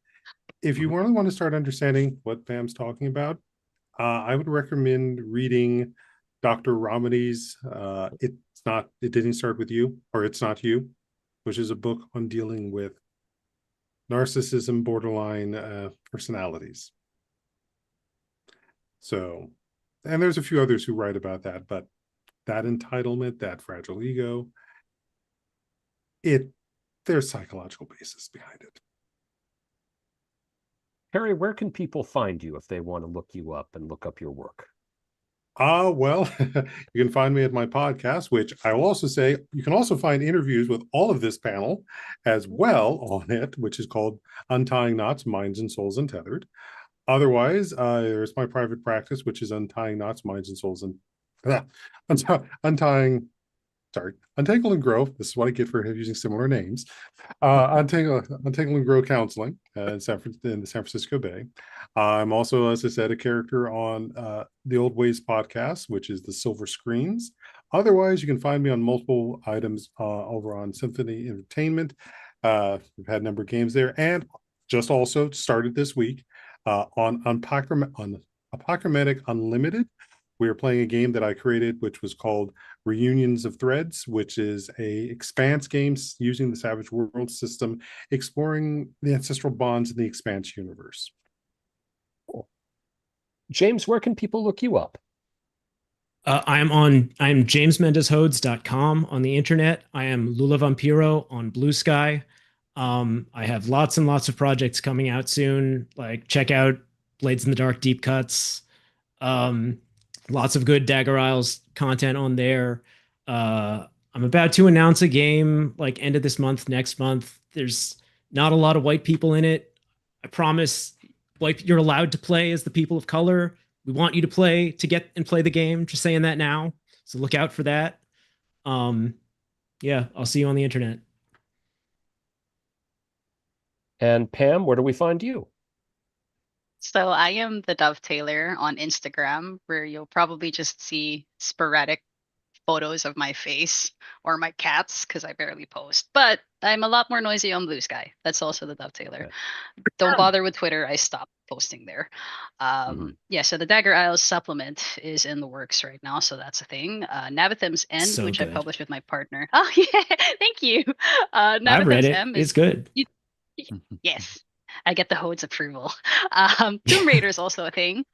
If you really want to start understanding what Pam's talking about, I would recommend reading Dr. Ramani's It Didn't Start With You, or It's Not You, which is a book on dealing with narcissism, borderline personalities. So, and there's a few others who write about that, but that entitlement, that fragile ego, there's psychological basis behind it. Harry, where can people find you if they want to look you up and look up your work? Well, you can find me at my podcast, which I will also say you can also find interviews with all of this panel as well on it, which is called Untying Knots, Minds and Souls Untethered. Otherwise, there's my private practice, which is Untying Knots, Minds and Souls and Untangle and Grow. This is what I get for using similar names. Untangle and Grow Counseling in the San Francisco Bay. I'm also, as I said, a character on the Old Ways podcast, which is the Silver Screens. Otherwise, you can find me on multiple items over on Symphony Entertainment. We've had a number of games there, and just also started this week on Apocalyptic Unlimited. We are playing a game that I created, which was called Reunions of Threads, which is a Expanse game using the Savage World system, exploring the ancestral bonds in the Expanse universe. Cool. James, where can people look you up? I'm jamesmendeshodes.com on the internet. I am Lula Vampiro on Blue Sky. I have lots and lots of projects coming out soon. Like check out Blades in the Dark Deep Cuts. Lots of good Dagger Isles content on there. I'm about to announce a game like end of this month, next month. There's not a lot of white people in it. I promise you're allowed to play as the people of color. We want you to play to get and play the game. Just saying that now. So look out for that. Yeah, I'll see you on the internet. And Pam, where do we find you? So I am the Dovetailer on Instagram, where you'll probably just see sporadic photos of my face or my cats because I barely post. But I'm a lot more noisy on Blue Sky. That's also the Dovetailer. Okay. Don't bother with Twitter. I stopped posting there. Yeah, so the Dagger Isles supplement is in the works right now, so that's a thing. Navathem's End, So which I good. published with my partner. Oh yeah, thank you. I've read Navathem's it. End It's good. Yes, I get the Hode's approval. Tomb Raider is also a thing.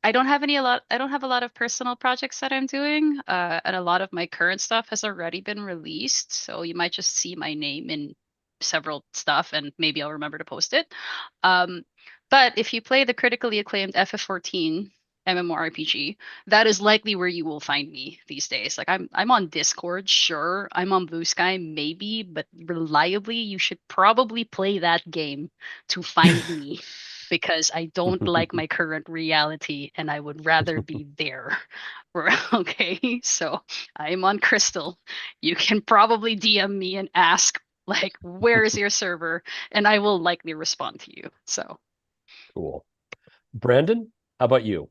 I don't have I don't have a lot of personal projects that I'm doing, and a lot of my current stuff has already been released. So you might just see my name in several stuff, and maybe I'll remember to post it. Um, but if you play the critically acclaimed FF14 MMORPG, that is likely where you will find me these days. Like I'm on Discord, sure. I'm on Blue Sky, maybe, but reliably, you should probably play that game to find me because I don't like my current reality and I would rather be there. Okay, so I'm on Crystal. You can probably DM me and ask, like, where is your server? And I will likely respond to you. So, Cool. Brandon, how about you?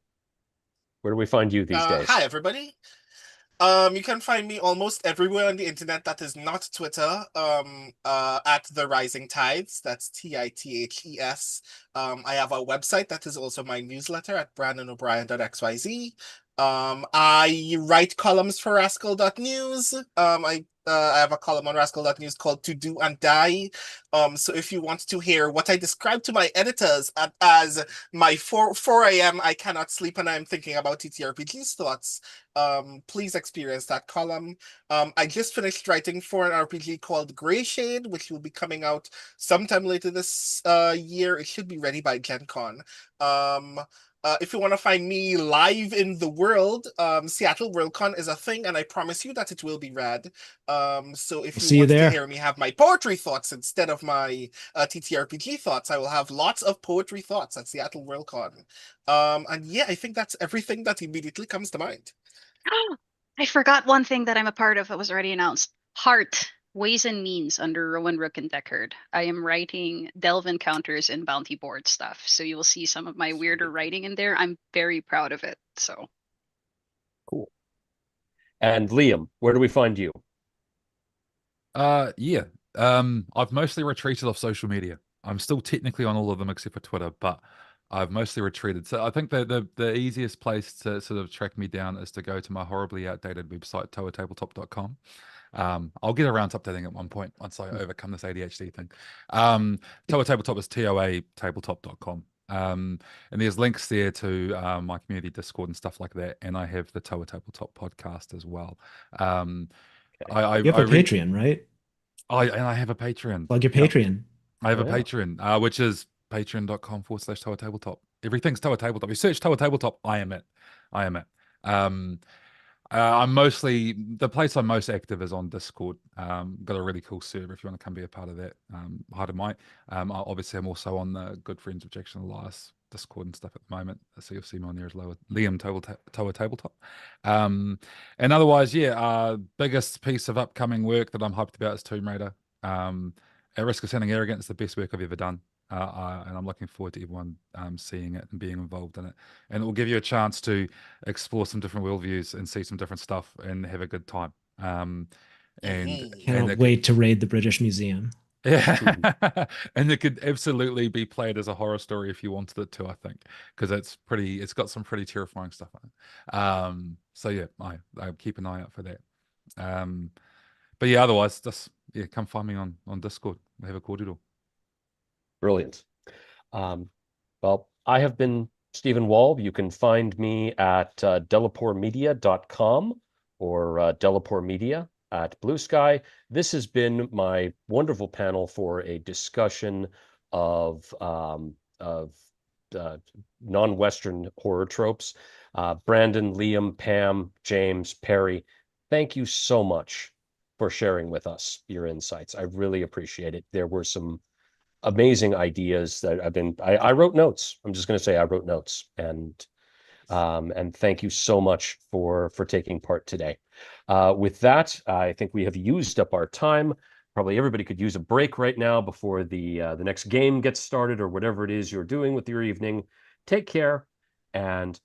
Where do we find you these Hi days? everybody. You can find me almost everywhere on the internet that is not Twitter. At the Rising Tides. That's TITHES. I have a website that is also my newsletter at brandonobrien.xyz. I write columns for Rascal.news. I have a column on Rascal.news called To Do and Die. So if you want to hear what I describe to my editors as my 4 a.m. I cannot sleep and I'm thinking about TTRPG's thoughts, please experience that column. I just finished writing for an RPG called Grey Shade, which will be coming out sometime later this year. It should be ready by Gen Con. If you want to find me live in the world, Seattle Worldcon is a thing, and I promise you that it will be rad. So if We'll you see you want to there. hear me have my poetry thoughts instead of my TTRPG thoughts, I will have lots of poetry thoughts at Seattle Worldcon. And yeah, I think that's everything that immediately comes to mind. I forgot one thing that I'm a part of that was already announced. Heart, Ways and Means under Rowan Rook and Deckard. I am writing Delve Encounters and Bounty Board stuff. So you will see some of my weirder writing in there. I'm very proud of it. So Cool. And Liam, where do we find you? Yeah. I've mostly retreated off social media. I'm still technically on all of them except for Twitter, but I've mostly retreated. So I think the easiest place to sort of track me down is to go to my horribly outdated website, toatabletop.com. I'll get around to updating at one point once I overcome this ADHD thing. Toa Tabletop is toatabletop.com. And there's links there to my community Discord and stuff like that. And I have the Toa Tabletop podcast as well. You have I a read. Patreon, right? I have a Patreon. Plug your Yep. Patreon. I have Oh, a yeah. Patreon, which is patreon.com/Toa Tabletop. Everything's Toa Tabletop. You search Toa Tabletop, I am it. I am it. I'm mostly the place I'm most active is on Discord. Got a really cool server if you want to come be a part of that. Hi to Mike. Obviously, I'm also on the Good Friends of Jackson Elias Discord and stuff at the moment. So you'll see me on there as lower Liam Toa Tabletop. And otherwise, yeah, biggest piece of upcoming work that I'm hyped about is Tomb Raider. At risk of sounding arrogant, it's the best work I've ever done. And I'm looking forward to everyone seeing it and being involved in it. And it will give you a chance to explore some different worldviews and see some different stuff and have a good time. And Cannot it wait to raid the British Museum. yeah, and it could absolutely be played as a horror story if you wanted it to. I think because it's got some pretty terrifying stuff in it. So yeah, I keep an eye out for that. But yeah, otherwise, just yeah, come find me on Discord. We have a cordial. Brilliant. Well, I have been Stephen Wall. You can find me at delapormedia.com or Delapore Media at Blue Sky. This has been my wonderful panel for a discussion of non-Western horror tropes. Brandon, Liam, Pam, James, Perry, thank you so much for sharing with us your insights. I really appreciate it. There were some amazing ideas that I wrote notes. I'm just going to say I wrote notes, and thank you so much for taking part today. With that, I think we have used up our time. Probably everybody could use a break right now before the next game gets started or whatever it is you're doing with your evening. Take care and